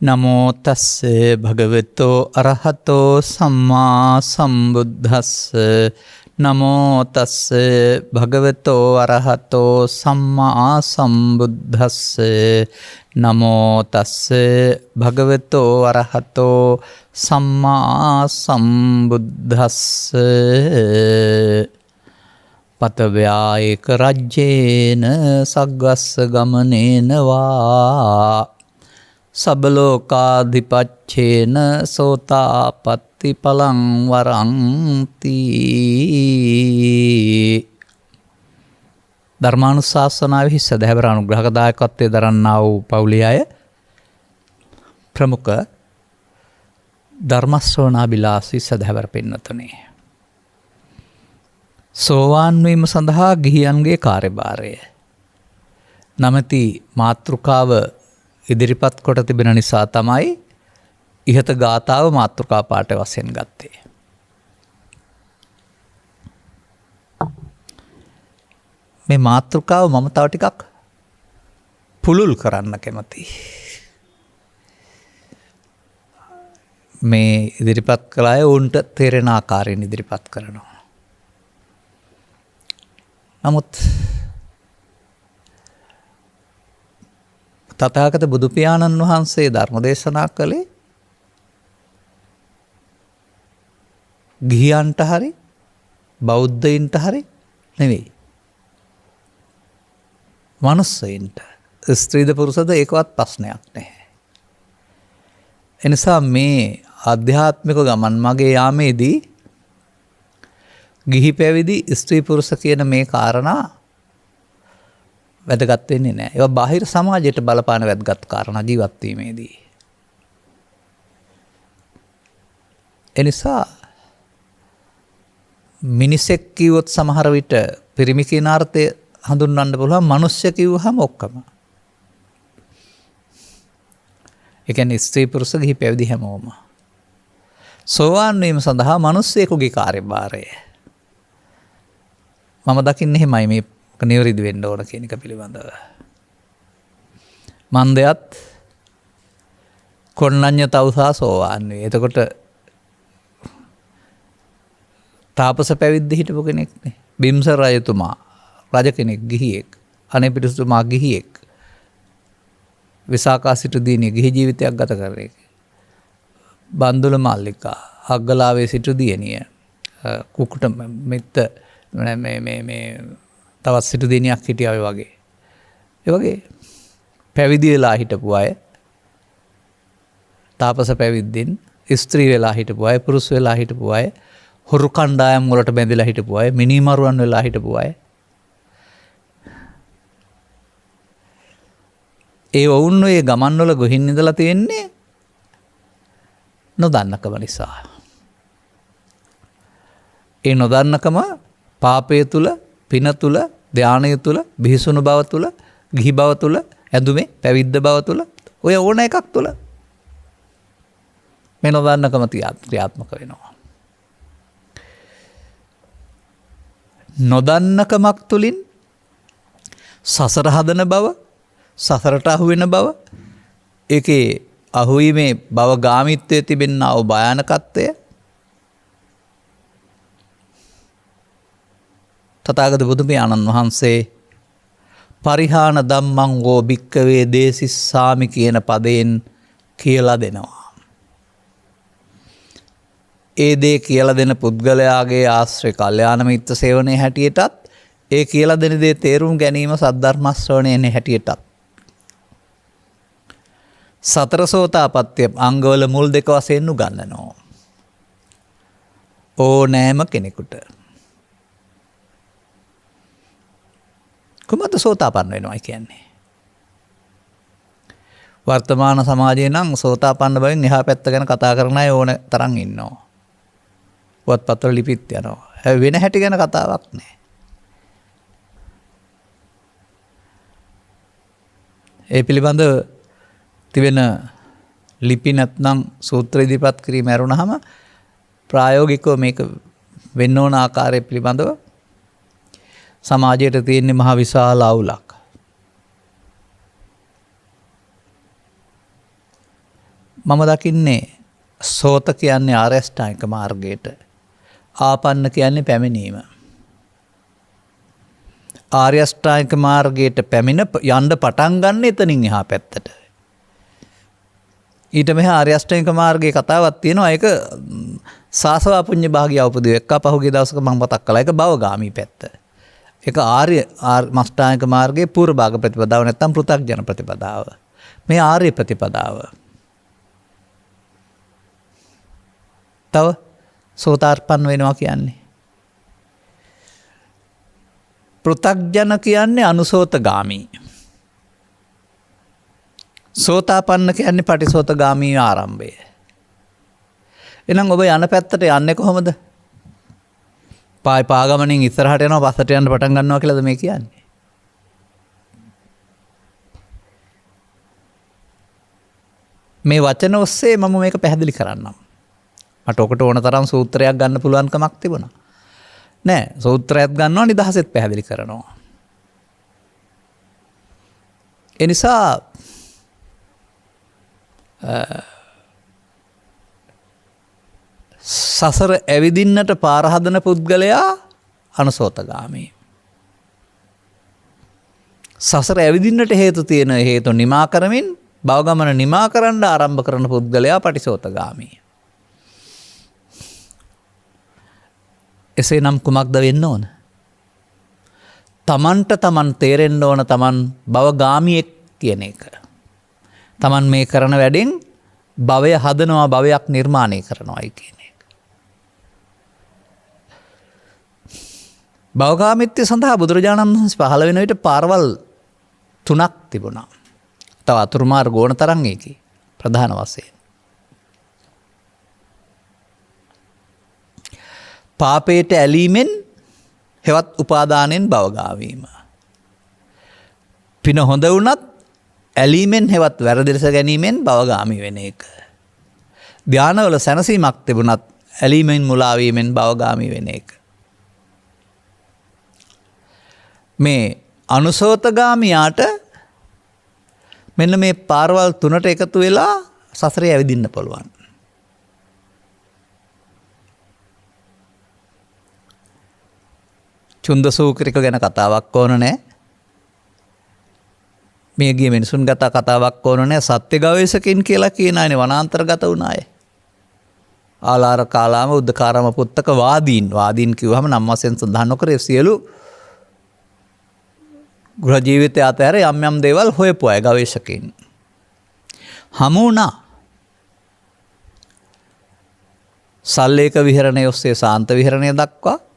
නමෝ තස්ස භගවතෝ අරහතෝ සම්මා සම්බුද්දස්ස නමෝ තස්ස භගවතෝ අරහතෝ සම්මා සම්බුද්දස්ස නමෝ තස්ස භගවතෝ අරහතෝ සම්මා සම්බුද්දස්ස පතව්‍යායක රජ්‍යේන සග්ගස්ස ගමනේන වා සබලෝකාධිපච්චේන සෝතාපට්ටි පලං වරන්ති. ධර්මානුශාසනාවෙහි සදහැවර අනුග්‍රහක දායකත්වයේ දරන්නා වූ පවුලේ අය ප්‍රමුඛ ධර්ම ශ්‍රවණාබිලාසී සදහැවර පින්නතුනි, සෝවාන් වීම සඳහා ගිහියන්ගේ කාර්යභාරය නමැති මාතෘකාව ඉදිරිපත් කොට තිබෙන නිසා තමයි ඉහත ගාථාව මාතෘකා පාඨ වශයෙන් ගත්තේ. මේ මාතෘකාව මම තව ටිකක් පුළුල් කරන්න කැමතියි. මේ ඉදිරිපත් කළ අය උන්ට තේරෙන ආකාරයෙන් ඉදිරිපත් කරනවා. නමුත් තථාගත බුදු පියාණන් වහන්සේ ධර්ම දේශනා කළේ ගිහියන්ට හරි බෞද්ධයින්ට හරි නෙවෙයි, මනුස්සයින්ට. ස්ත්‍රීද පුරුෂද ඒකවත් ප්‍රශ්නයක් නැහැ. එනිසා මේ ආධ්‍යාත්මික ගමන් මගේ යාමේදී ගිහි පැවිදි ස්ත්‍රී පුරුෂ කියන මේ කාරණා වැදගත් වෙන්නේ නැහැ. ඒවා බාහිර සමාජයට බලපාන වැදගත් කාරණා ජීවත් වීමේදී. එනිසා මිනිසෙක් කිව්වොත් සමහර විට පිරිමි කියන අර්ථය හඳුන්වන්න පුළුවන්. මනුෂ්‍ය කිව්වහම ඔක්කොම. ඒ කියන්නේ ස්ත්‍රී පුරුෂ ගිහි පැවිදි හැමෝම. සෝවාන් වීම සඳහා මිනිස්සෙකුගේ කාර්යභාරය මම දකින්නේ එහෙමයි. මේ නිවැරදි වෙන්න ඕන කියන එක පිළිබඳව. මන්දයත් කොණ්ණඤ්ඤ තවුසා සෝවාන් වේ. එතකොට තාපස පැවිද්ද හිටපු කෙනෙක් නේ. බිම්සර රජතුමා රජ කෙනෙක්, ගිහියෙක්. අනේපිරිසතුමා ගිහියෙක්. විසාකා සිටු දිනේ ගිහි ජීවිතයක් ගත කරේ. බන්දුල මල්ලිකා, අග්ගලාවේ සිටු දියණිය, කුකුට මෙත්ත මේ තවත් සිටු දිනියක් හිටියා ඔය වගේ. ඒ වගේ පැවිදි වෙලා හිටපු අය, තාපස පැවිද්දෙන් ස්ත්‍රී වෙලා හිටපු අය, පුරුෂ වෙලා හිටපු අය, හොරු කණ්ඩායම් වලට බැඳලා හිටපු අය, මිනිමරුවන් වෙලා හිටපු අය. ඒ වුන් ඔය ගමන් වල ගොහින් ඉඳලා තියෙන්නේ නොදන්නකම නිසා. ඒ නොදන්නකම පාපය තුල, පින තුල, ධානය තුල, බිහිසුණු බව තුල, ගිහි බව තුල, ඇඳුමේ පැවිද්ද බව තුල, ඔය ඕන එකක් තුල මේ නොදන්නකම ක්‍රියාත්මක වෙනවා. නොදන්නකමක් තුලින් සසර හදන බව, සසරට අහු වෙන බව, ඒකේ අහුවීමේ භව ගාමිත්වයේ තිබෙනා වූ භයානකත්වය තථාගත බුදු පියාණන් වහන්සේ පරිහාන ධම්මං වෝ භික්කවේ දේසිස්සාමි කියන පදයෙන් කියලා දෙනවා. ඒ දේ කියලා දෙන පුද්ගලයාගේ ආශ්‍රය කල්යාණ මිත්‍ර සේවනයේ හැටියටත්, ඒ කියලා දෙන දේ තේරුම් ගැනීම සද්ධර්ම ශ්‍රවණයේ හැටියටත් සතර සෝතාපට්ටි අංගවල මුල් දෙක වශයෙන් උගන්වනවා ඕනෑම කෙනෙකුට. කුමද සෝතාපන්න වෙනවා කියන්නේ? වර්තමාන සමාජයේ නම් සෝතාපන්න බවෙන් එහා පැත්ත ගැන කතා කරන අය ඕන තරම් ඉන්නවා. පුවත්පත්වල ලිපිත් යනවා. වෙන හැටි ගැන කතාවක් නැහැ. ඒ පිළිබඳ තිබෙන ලිපි නැත්නම් සූත්‍ර ඉදිරිපත් කිරීම ඇරුණාම ප්‍රායෝගිකව මේක වෙන්න ඕන ආකාරය පිළිබඳව සමාජයට තියෙන මහ විශාල අවුලක්. මම දකින්නේ සෝත කියන්නේ ආර්ය අෂ්ටාංගික මාර්ගයට. ආපන්න කියන්නේ පැමිණීම. ආර්ය අෂ්ටාංගික මාර්ගයට පැමිණ යන්න පටන් ගන්න එතනින් එහා පැත්තට. ඊට මෙහා ආර්ය අෂ්ටාංගික මාර්ගයේ කතාවක් තියෙනවා. ඒක සාසවා පුඤ්ඤ භාගිය උපදී එක්ක පහුගිය දවසක මම මතක් කළා. ඒක භවගාමී පැත්ත. ඒක ආර්ය අෂ්ටාංගික මාර්ගයේ පූර්ව භාග ප්‍රතිපදාව නැත්නම් පෘථග්ජන ප්‍රතිපදාව. මේ ආර්ය ප්‍රතිපදාව. තව සෝතාපන්න වෙනවා කියන්නේ. පෘථග්ජන කියන්නේ අනුසෝතගාමී. සෝතාපන්න කියන්නේ පටිසෝතගාමී ආරම්භය. එහෙනම් ඔබ යන පැත්තට යන්නේ කොහොමද? පාගමනින් ඉස්සරහට යනවා පස්සට යන්න පටන් ගන්නවා කියලාද මේ කියන්නේ? මේ වචන ඔස්සේ මම මේක පැහැදිලි කරන්නම්. මට ඔකට ඕන තරම් සූත්‍රයක් ගන්න පුළුවන් කමක් තිබුණා. නෑ, සූත්‍රයක් ගන්නවා නිදහසෙත් පැහැදිලි කරනවා. ඒ නිසා සසර ඇවිදින්නට පාර හදන පුද්ගලයා අනුසෝතගාමී. සසර ඇවිදින්නට හේතු තියෙන හේතු නිමා කරමින් භවගමන නිමා කරන්න ආරම්භ කරන පුද්ගලයා පටිසෝතගාමී. එසේ නම් කුමක්ද වෙන්න ඕන? තමන්ට තමන් තේරෙන්න ඕන තමන් භවගාමියෙක් කියන එක. තමන් මේ කරන වැඩෙන් භවය හදනවා, භවයක් නිර්මාණය කරනවායි කියන එක. භවගාමිත්වය සඳහා බුදුරජාණන් වහන්සේ පහළ වෙන විට පාරවල් 3ක් තිබුණා. තව අතුරු මාර්ග ඕන තරම් ඒකේ ප්‍රධාන වශයෙන්. පාපයට ඇලීමෙන් හෙවත් උපාදානෙන් භවගාමීම. පින හොඳ වුණත් ඇලීමෙන් හෙවත් වැරදි ලෙස ගැනීමෙන් භවගාමී වෙන එක. ධානවල සැනසීමක් තිබුණත් ඇලීමෙන් මුලා වීමෙන් භවගාමී වෙන එක. මේ අනුසෝතගාමියාට මෙන්න මේ පාරවල් 3ට එකතු වෙලා සසරේ ඇවිදින්න පුළුවන්. චුන්දසූකරික ගැන කතාවක් ඕන නෑ. මේ ගිය මිනිසුන් ගත කතාවක් ඕන නෑ. සත්‍ය ගවේෂකින් කියලා කියන අයනේ වනාන්තරගත වුණාය. ආලාර කාලාම උද්දකාරම පුත්තක වාදීන් කිව්වම නම් වශයෙන් සඳහන් නොකරේ සියලු ගෘහ ජීවිතය අතර යම් යම් දේවල් හොයපු අය ගවේෂකයින් හමු වුණා. සල්ලේක විහරණය ඔස්සේ සාන්ත විහරණය දක්වා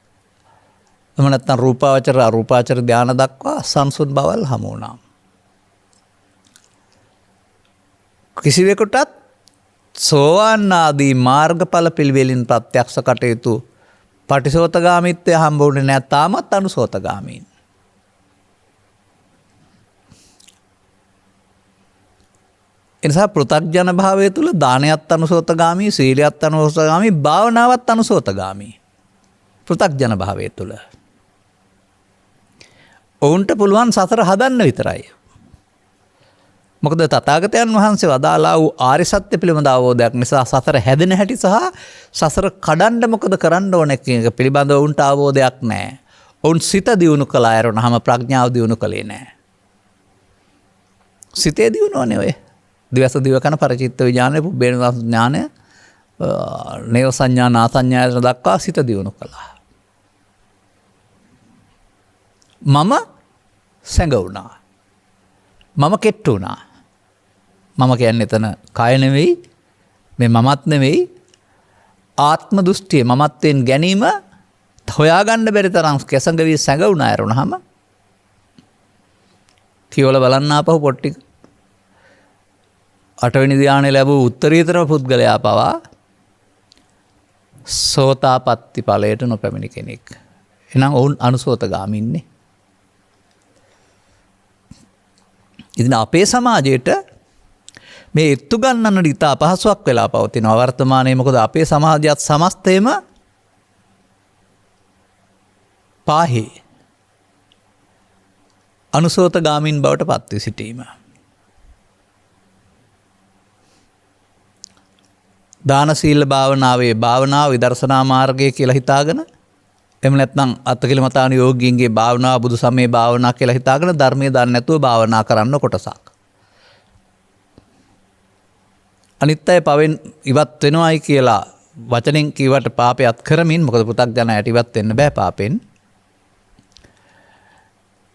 එහෙම නැත්නම් රූපාවචර අරූපාවචර ධානය දක්වා සංසුන් බවල් හමු වුණා. කිසිවෙකුටත් සෝවාන් ආදී මාර්ගඵල පිළිවෙලින් ප්‍රත්‍යක්ෂ කටයුතු පටිසෝතගාමීත්වය හම්බ වුණේ නැහැ. තාමත් අනුසෝතගාමීන්. එනිසා පෘථග්ජන භාවය තුළ දානයත් අනුසෝතගාමී, සීලයත් අනුසෝතගාමී, භාවනාවත් අනුසෝතගාමී. පෘථග්ජන භාවය තුළ ඔවුන්ට පුළුවන් සසර හදන්න විතරයි. මොකද තථාගතයන් වහන්සේ වදාළා වූ ආර්ය සත්‍ය පිළිබඳ අවබෝධයක් නිසා සසර හැදෙන හැටි සහ සසර කඩන්න මොකද කරන්න ඕන කියන එක පිළිබඳව උන්ට අවබෝධයක් නැහැ. ඔවුන් සිත දියුණු කළා යරුණාම ප්‍රඥාව දියුණු කළේ නැහැ. සිතේ දියුණුවනේ ඔය. දිවස දිවකන පරිචිත්ත විඥානය, පුබ්බේන ඥානය, නේව සංඥා නාසඤ්ඤායතන දක්වා සිත දියුණු කළා. මම සැඟවුණා. මම කෙට්ටු වුණා. මම කියන්නේ එතන කය නෙවෙයි, මේ මමත් නෙවෙයි, ආත්ම දෘෂ්ටිය මමත්වෙන් ගැනීම හොයාගන්න බැරි තරම් කෙසඟ වී සැඟවුණා යරුණාම කියවල බලන්න ආපහු පොට්ටි 8 වෙනි ධ්‍යානෙ ලැබූ උත්තරීතර පුද්ගලයා පවා සෝතාපට්ටි ඵලයට නොපැමිණි කෙනෙක්. එහෙනම් ඔවුන් අනුසෝතගාමින්නේ. ඉතින් අපේ සමාජයට මේ එත්තු ගන්නන රිත අපහසුයක් වෙලා පවතිනවා වර්තමානයේ. මොකද අපේ සමාජයත් සමස්තයම පාහේ අනුසෝතගාමින් බවට පත් වී සිටීම. දාන සීල භාවනාවේ භාවනාව විදර්ශනා මාර්ගය කියලා හිතාගෙන එහෙම නැත්නම් අත්කිලමතාන යෝගීන්ගේ භාවනාව බුදු සමයේ භාවනාව කියලා හිතාගෙන ධර්මයේ දන්නේ නැතුව භාවනා කරන්න කොටසක්. අනිත් අය පවෙන් ඉවත් වෙනවයි කියලා වචනෙන් කිව්වට පාපයත් කරමින් මොකද පු탁ජනයට ඉවත් වෙන්න බෑ පාපෙන්.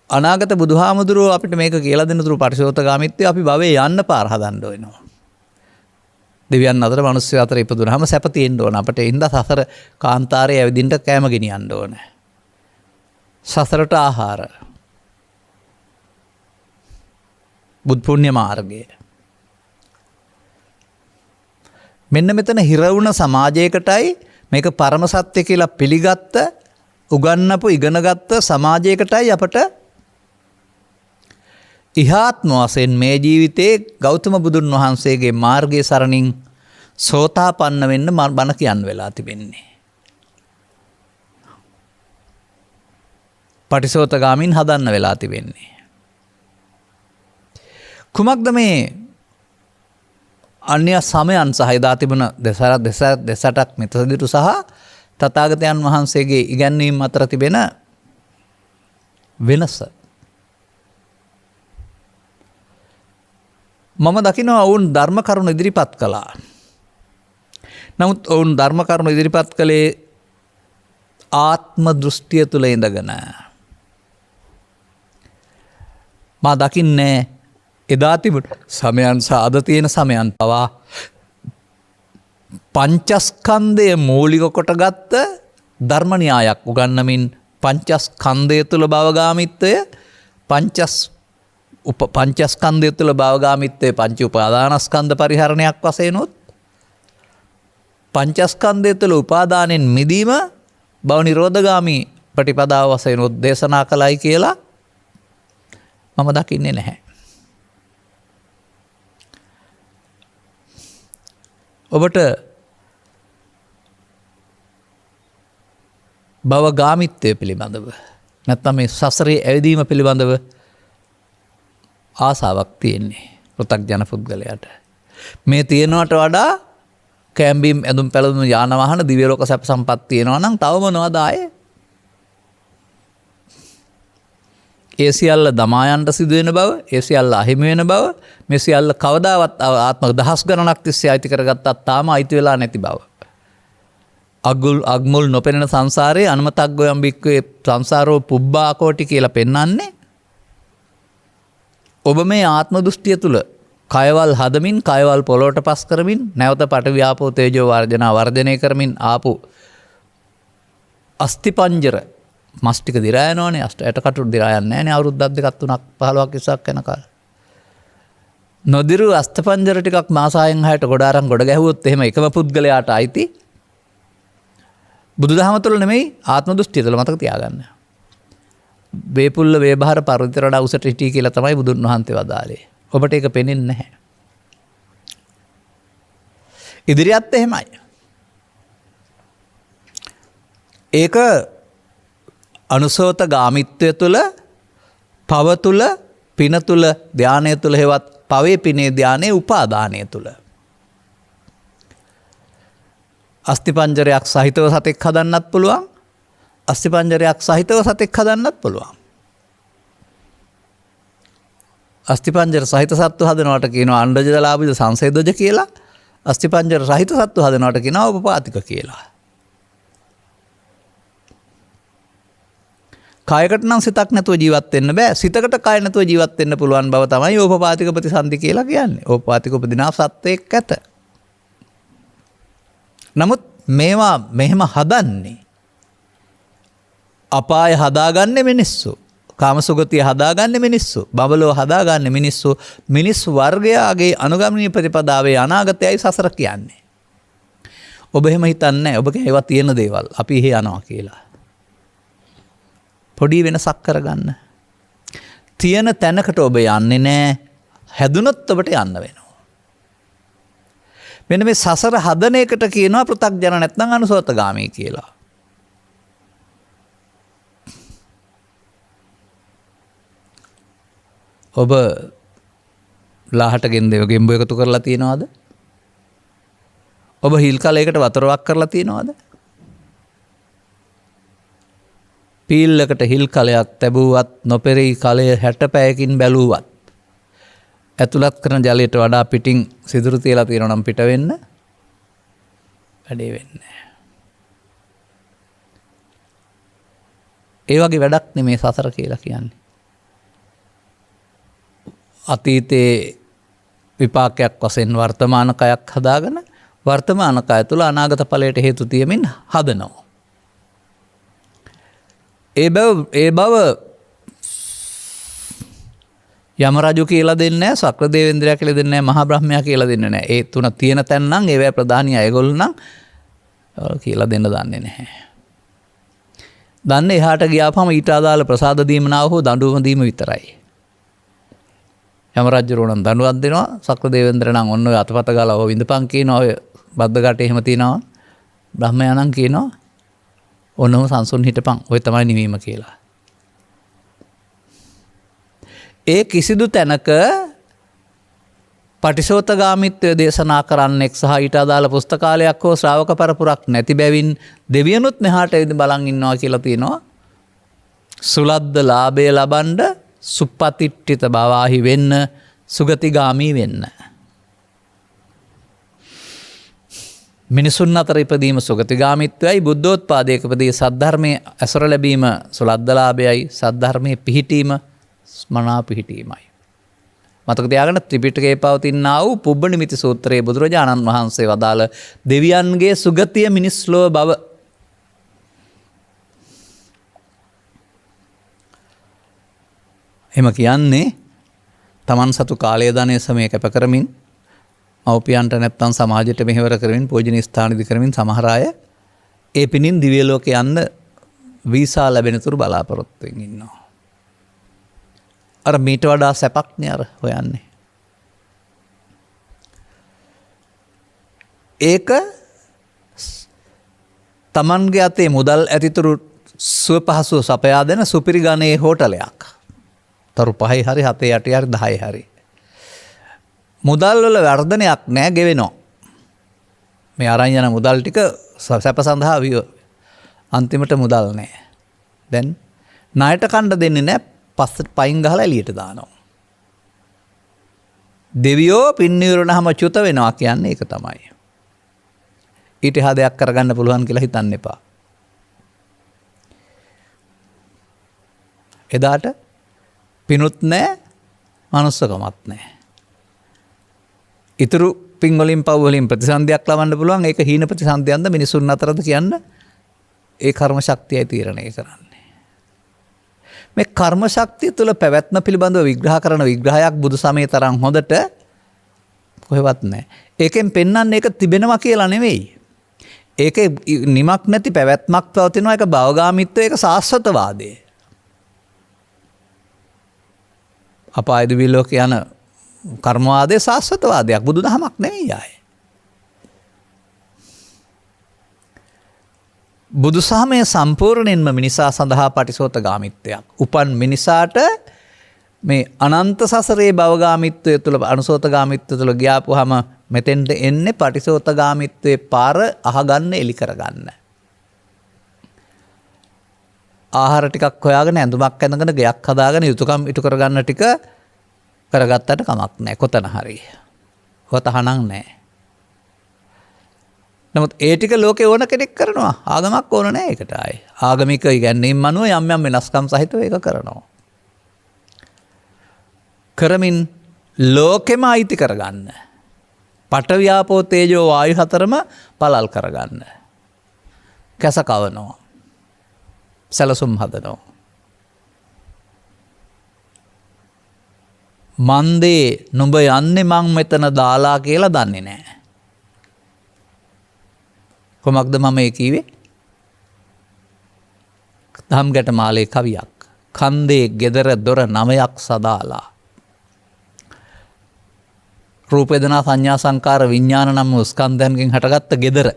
අනාගත බුදුහාමුදුරුවෝ අපිට මේක කියලා දෙන තුරු පරිශෝතගාමිත්වය අපි භවයේ යන්න පාර හදන්න වෙනවා. දෙවියන් අතර මිනිස්සු අතර ඉපදුනහම සැප තියෙන්න ඕන. අපිට ඉඳ සසර කාන්තාරයේ ඇවිදින්න කෑම ගෙනියන්න ඕන. සසරට ආහාර. බුද් පුණ්‍ය මාර්ගය. මෙන්න මෙතන හිර වුණ සමාජයකටයි මේක පරම සත්‍ය කියලා පිළිගත්ත උගන්නපු ඉගෙනගත්ත සමාජයකටයි අපට ඉහාත්ම වශයෙන් මේ ජීවිතේ ගෞතම බුදුන් වහන්සේගේ මාර්ගයේ සරණින් සෝතාපන්න වෙන්න බණ කියන්න වෙලා තිබෙන්නේ. පටිසෝතගාමින් හදන්න වෙලා තිබෙන්නේ. කුමක්ද මේ අන්‍ය සමයන් සහ එදා තිබුණ දෙසටක් මෙතසදිටු සහ තථාගතයන් වහන්සේගේ ඉගැන්වීම් අතර තිබෙන වෙනස. මම දකිනවා ඔවුන් ධර්ම කරුණු ඉදිරිපත් කළා. නමුත් ඔවුන් ධර්ම කරුණු ඉදිරිපත් කළේ ආත්ම දෘෂ්ටිය තුළ ඉඳගෙන. මා දකින්නේ එදා තිබුණ සමයන් සහ අද තියෙන සමයන් පවා පංචස්කන්ධය මූලික කොටගත්ත ධර්ම න්‍යායක් උගන්වමින් පංචස්කන්ධය තුළ භවගාමිත්වය පංචස්කන්ධය තුළ භවගාමිත්වය පංච උපාදානස්කන්ධ පරිහරණයක් වශයෙන් උත් පංචස්කන්ධය තුළ උපාදානෙන් මිදීම භව නිරෝධගාමී ප්‍රතිපදාව වශයෙන් උත් දේශනා කළයි කියලා මම දකින්නේ නැහැ. ඔබට භවගාමිත්වය පිළිබඳව නැත්නම් මේ සසරේ ඇවිදීම පිළිබඳව ආසාවක් තියෙන්නේ පෘථග්ජන පුද්ගලයාට. මේ තියෙනවට වඩා කැම්බීම් ඇඳුම් පැළඳුම් යාන වාහන දිව්‍ය ලෝක සැප සම්පත් තියෙනවා නම් තව මොනවද ආයේ? ඒ සියල්ල දමායන්ට සිදු වෙන බව, ඒ සියල්ල අහිමි වෙන බව, මේ සියල්ල කවදාවත් ආත්ම දහස් ගණනක් තිස්සේ අයිති කරගත්තත් තාම අයිති වෙලා නැති බව. අග්මුල් නොපෙනෙන සංසාරයේ අනමතග්ගෝයම් බික්කේ සංසාරෝ පුබ්බා කෝටි කියලා පෙන්වන්නේ ඔබ මේ ආත්ම දෘෂ්ටිය තුල කයවල් හදමින් කයවල් පොළොවට පස් කරමින් නැවත පට ව්‍යාපෝ තේජෝ වර්ජනය කරමින් ආපු අස්තිපංජර මස් ටික දිරා යනවනේ ඇට කටු දිරා යන්නේ නැහනේ අවුරුද්දක් දෙකක් තුනක් 15ක් 20ක් යනකල් නොදිරු අස්තපංජර ටිකක් මාස 6න් 6ට ගොඩ අරන් ගොඩ ගැහුවොත් එහෙම එකම පුද්ගලයාට අයිති බුදුදහම තුළ නෙමෙයි ආත්ම දෘෂ්ටිය තුළ මතක තියාගන්න. වේපුල්ල වේබහර පර්වතයට උසට හිටී කියලා තමයි බුදුන් වහන්සේ වදාළේ. ඔබට ඒක පෙනෙන්නේ නැහැ. ඉදිරියත් එහෙමයි. ඒක අනුසෝත ගාමිත්වය තුළ පව තුළ පින තුළ ධානය තුළ හෙවත් පවේ පිනේ ධානයේ උපාදානය තුළ අස්තිපංජරයක් සහිතව සතෙක් හදන්නත් පුළුවන්. අස්තිපංජරයක් සහිතව සතෙක් හදන්නත් පුළුවන්. අස්තිපංජර සහිත සත්තු හදනවට කියනවා අණ්ඩජලාභිද සංසේදජ කියලා. අස්තිපංජර සහිත සත්තු හදනවට කියනවා උපපාතික කියලා. කායකට නම් සිතක් නැතුව ජීවත් වෙන්න බෑ. සිතකට කාය නැතුව ජීවත් වෙන්න පුළුවන් බව තමයි ඕපපාතික ප්‍රතිසන්දි කියලා කියන්නේ. ඕපපාතික උපදිනා සත්‍යයක් ඇත. නමුත් මේවා මෙහෙම හදන්නේ අපාය හදාගන්නේ මිනිස්සු. කාමසුගතිය හදාගන්නේ මිනිස්සු. බබලෝ හදාගන්නේ මිනිස්සු. මිනිස් වර්ගයාගේ අනුගමනීය ප්‍රතිපදාවේ අනාගතයයි සසර කියන්නේ. ඔබ එහෙම හිතන්නේ නැහැ. ඔබ කියනවා තියෙන දේවල් අපි එහෙ යනවා කියලා. පොඩි වෙනසක් කරගන්න. තියෙන තැනකට ඔබ යන්නේ නැහැ. හැදුනොත් ඔබට යන්න වෙනවා. මෙන්න මේ සසර හදන එකට කියනවා පෘථග්ජන නැත්නම් අනුසෝතගාමී කියලා. ඔබ ලාහට ගෙම්බෝ එකතු කරලා තියනවද? ඔබ හිල් කලයකට වතුරක් කරලා තියෙනවද? පීල්ලකට හිල් කලයක් තැබුවත් නොපෙරී කලය 60 පැයකින් බැලුවත් ඇතුළත් කරන ජලයට වඩා පිටින් සිදුරු තියලා තියෙනවා නම් පිට වෙන්න වැඩේ වෙන්නේ නැහැ. ඒ වගේ වැඩක් නෙමේ සසර කියලා කියන්නේ. අතීතයේ විපාකයක් වශයෙන් වර්තමාන කයක් හදාගෙන වර්තමාන කය තුළ අනාගත ඵලයට හේතු තියමින් හදනවා. ඒ බව යම රජු කියලා දෙන්නේ නැහැ, සක්‍ර දේවේන්ද්‍රයා කියලා දෙන්නේ නැහැ, මහා බ්‍රහ්මයා කියලා දෙන්නේ නැහැ. ඒ තුන තියෙන තැන් නම් ඒවැ ප්‍රධානී අයගොල්ලෝ නම් කියලා දෙන්න දන්නේ නැහැ. දන්නේ එහාට ගියාපම ඊට අදාළ ප්‍රසාද දීමනාව හෝ දඬුවම දීම විතරයි. යම රජුරෝ නම් දඬුවම් දෙනවා, සක්‍ර දේවේන්ද්‍ර නම් ඔන්න ඔය අතපත ගාලා ඔය විඳපන් කියනවා, ඔය බද්ද ගැටේ එහෙම තියනවා. බ්‍රහ්මයා නම් කියනවා ඔන්නම සංසුන් හිටපන්, ඔය තමයි නිවීම කියලා. ඒ කිසිදු තැනක පටිසෝතගාමිත්වය දේශනා කරන්නෙක් සහ ඊට අදාළ පුස්තකාලයක් හෝ ශ්‍රාවක පරපුරක් නැති බැවින් දෙවියනුත් මෙහාට ඇවිත් බලන් ඉන්නවා කියලා තියෙනවා. සුලද්ද ලාභය ලබන්න සුප්පතිට්ඨිත බවාහි වෙන්න, සුගතිගාමී වෙන්න. මිනිසුන් අතර ඉපදීම සුගතිගාමිත්වයයි, බුද්ධෝත්පාදයකදී සද්ධර්මයේ ඇසුර ලැබීම සුලද්ද ලාභයයි, සද්ධර්මයේ පිහිටීම මනා පිහිටීමයි. මතක තියාගන්න ත්‍රිපිටකයේ පවතිනා වූ පුබ්බනිමිති සූත්‍රයේ බුදුරජාණන් වහන්සේ වදාළ දෙවියන්ගේ සුගතිය මිනිස් ලෝව බව. එම කියන්නේ තමන් සතු කාලය ධනය සමය කැප කරමින් මව්පියන්ට නැත්තම් සමාජයට මෙහෙවර කරමින් පූජනීය ස්ථාන ඉදි කරමින් සමහර අය ඒ පිණින් දිව්‍ය ලෝකේ යන්න වීසා ලැබෙන තුරු බලාපොරොත්තු වෙමින් ඉන්නවා. අර මීට වඩා සැපක් නේ අර හොයන්නේ. ඒක තමන්ගේ අතේ මුදල් ඇතිතුරු සුව පහසුව සපයා දෙන සුපිරි ගණයේ හෝටලයක්. තරු 5යි හරි 7යි 8යි හරි 10යි හරි. මුදල් වල වර්ධනයක් නෑ, ගෙවෙනවා. මේ අරන් යන මුදල් ටික සැප සඳහා අන්තිමට මුදල් නෑ. දැන් ණයට කණ්ඩ දෙන්නේ නෑ, පස්සට පයින් ගහලා එළියට දානවා. දෙවියෝ පින්නිවරණහම චුත වෙනවා කියන්නේ ඒක තමයි. ඊට එහා දෙයක් කරගන්න පුළුවන් කියලා හිතන්න එපා. එදාට පිනුත් නෑ, මනුස්සකමත් නෑ. ඉතුරු පින් වලින් පව් වලින් ප්‍රතිසන්දියක් ලබන්න පුළුවන්. ඒක හීන ප්‍රතිසන්දියක්ද මිනිසුන් අතරද කියන්න ඒ කර්ම ශක්තියයි තීරණය කරන්නේ. මේ කර්ම ශක්තිය තුළ පැවැත්ම පිළිබඳව විග්‍රහ කරන විග්‍රහයක් බුදු සමයේ තරම් හොඳට කොහෙවත් නැහැ. ඒකෙන් පෙන්වන්නේ ඒක තිබෙනවා කියලා නෙවෙයි. ඒකේ නිමක් නැති පැවැත්මක් පවතිනවා. ඒක භවගාමීත්වය, ඒක සාස්වතවාදය. අපාය දිව්‍ය ලෝක යන කර්මවාදයේ සාස්වතවාදයක්, බුදුදහමක් නෙවෙයි ආයේ. බුදුසහමය සම්පූර්ණයෙන්ම මිනිසා සඳහා පටිසෝතගාමිත්වයක්. උපන් මිනිසාට මේ අනන්ත සසරේ භවගාමිත්වය තුළ, අනුසෝතගාමිත්වය තුළ ගියාපුවාම මෙතෙන්ට එන්නේ පටිසෝතගාමිත්වයේ පාර අහගන්න, එලි කරගන්න. ආහාර ටිකක් හොයාගෙන, ඇඳුමක් ඇඳගෙන, ගෙයක් හදාගෙන, යුතුයකම් ඉටු කරගන්න ටික කරගත්තට කමක් නැහැ. කොතන හරි. කොතහනම් නැහැ. නමුත් ඒ ටික ලෝකේ ඕන කෙනෙක් කරනවා. ආගමක් ඕන නැහැ ඒකට ආයේ. ආගමික ඉගැන්වීම් අනුව යම් යම් වෙනස්කම් සහිතව ඒක කරනවා. කරමින් ලෝකෙම අයිති කරගන්න. පඨවි ආපෝ තේජෝ වායු හතරම පළල් කරගන්න. කැස කවනවා. සැලසුම් හදනවා. මන්දේ නුඹ යන්නේ මං මෙතන දාලා කියලා දන්නේ නැහැ. කොමක්ද මම ඒ කීවේ? දහම් ගැටමාලේ කවියක්. කන්දේ ගෙදර දොර 9ක් සදාලා. රූප වේදනා සංඥා සංකාර විඥාන නම් ස්කන්ධයන්ගෙන් හටගත්ත ගෙදර.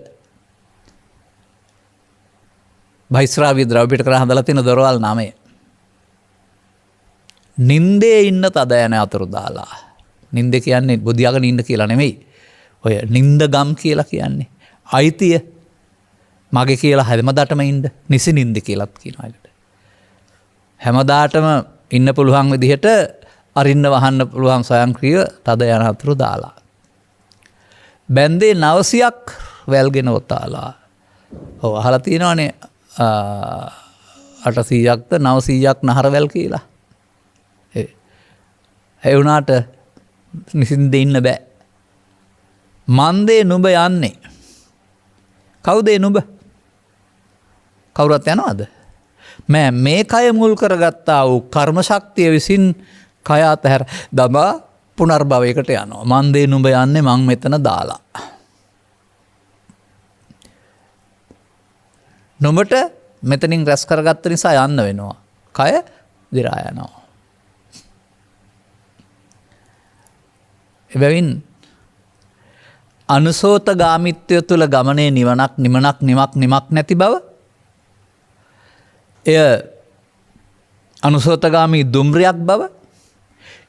බයිස්රාවි ද්‍රව්‍ය පිට කරලා හදලා තියෙන දොරවල් 9. නින්දේ ඉන්න තද යන අතුරු දාලා. නින්ද කියන්නේ බුදියාගෙන ඉන්න කියලා නෙමෙයි. ඔය නින්ද ගම් කියලා කියන්නේ. අයිතිය මගේ කියලා හැමදාටම ඉන්න නිසි නින්ද කියලාත් කියනවා ඒකට. හැමදාටම ඉන්න පුළුවන් විදිහට අරින්න වහන්න පුළුවන් ස්වයංක්‍රීය තද යනතුරු දාලා. බැන්දේ 900ක් වැල්ගෙන ඔතාලා. ඔව් අහලා තියෙනවනේ 800ක්ද 900ක් නහරවැල් කියලා. ඒ වුණාට නිසින්ද ඉන්න බෑ. මන්දේ නුඹ යන්නේ. කවුද නුඹ? කවුරුත් යනවද? මේ කය මුල් කරගත්තා වූ කර්ම ශක්තිය විසින් කය අතහැර දමා පුනර්භවයකට යනවා. මන්දේ නුඹ යන්නේ මං මෙතන දාලා. නුඹට මෙතනින් රැස් කරගත්ත නිසා යන්න වෙනවා. කය දිරා යනවා. එබැවින් අනුසෝතගාමිත්වය තුළ ගමනේ නිවනක් නිමක් නැති බව එය අනුසෝතගාමී දුම්රියක් බව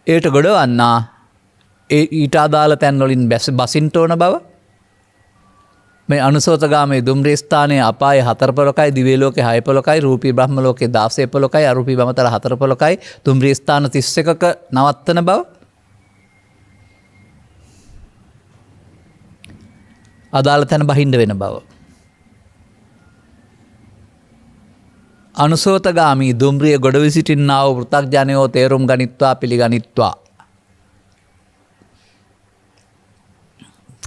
ඒට ගොඩවන්නා ඊට අදාළ තැන්වලින් බසින්ට ඕන බව මේ අනුසෝතගාමී දුම්රිය ස්ථානයේ අපායේ 4 පොලකයි දිව්‍ය ලෝකේ 6 පොලකයි රූපී බ්‍රහ්ම ලෝකේ 16 පොලකයි අරූපී බමතල 4 පොලකයි දුම්රිය ස්ථාන 31ක නවත්තන බව අදාළ තැන බහින්ද වෙන බව. අනුසෝතගාමී දුම්රිය ගොඩ විසිටින්නා වූ පෘථග්ජනයෝ තේරුම් ගනිත්වා පිළිගනිත්වා.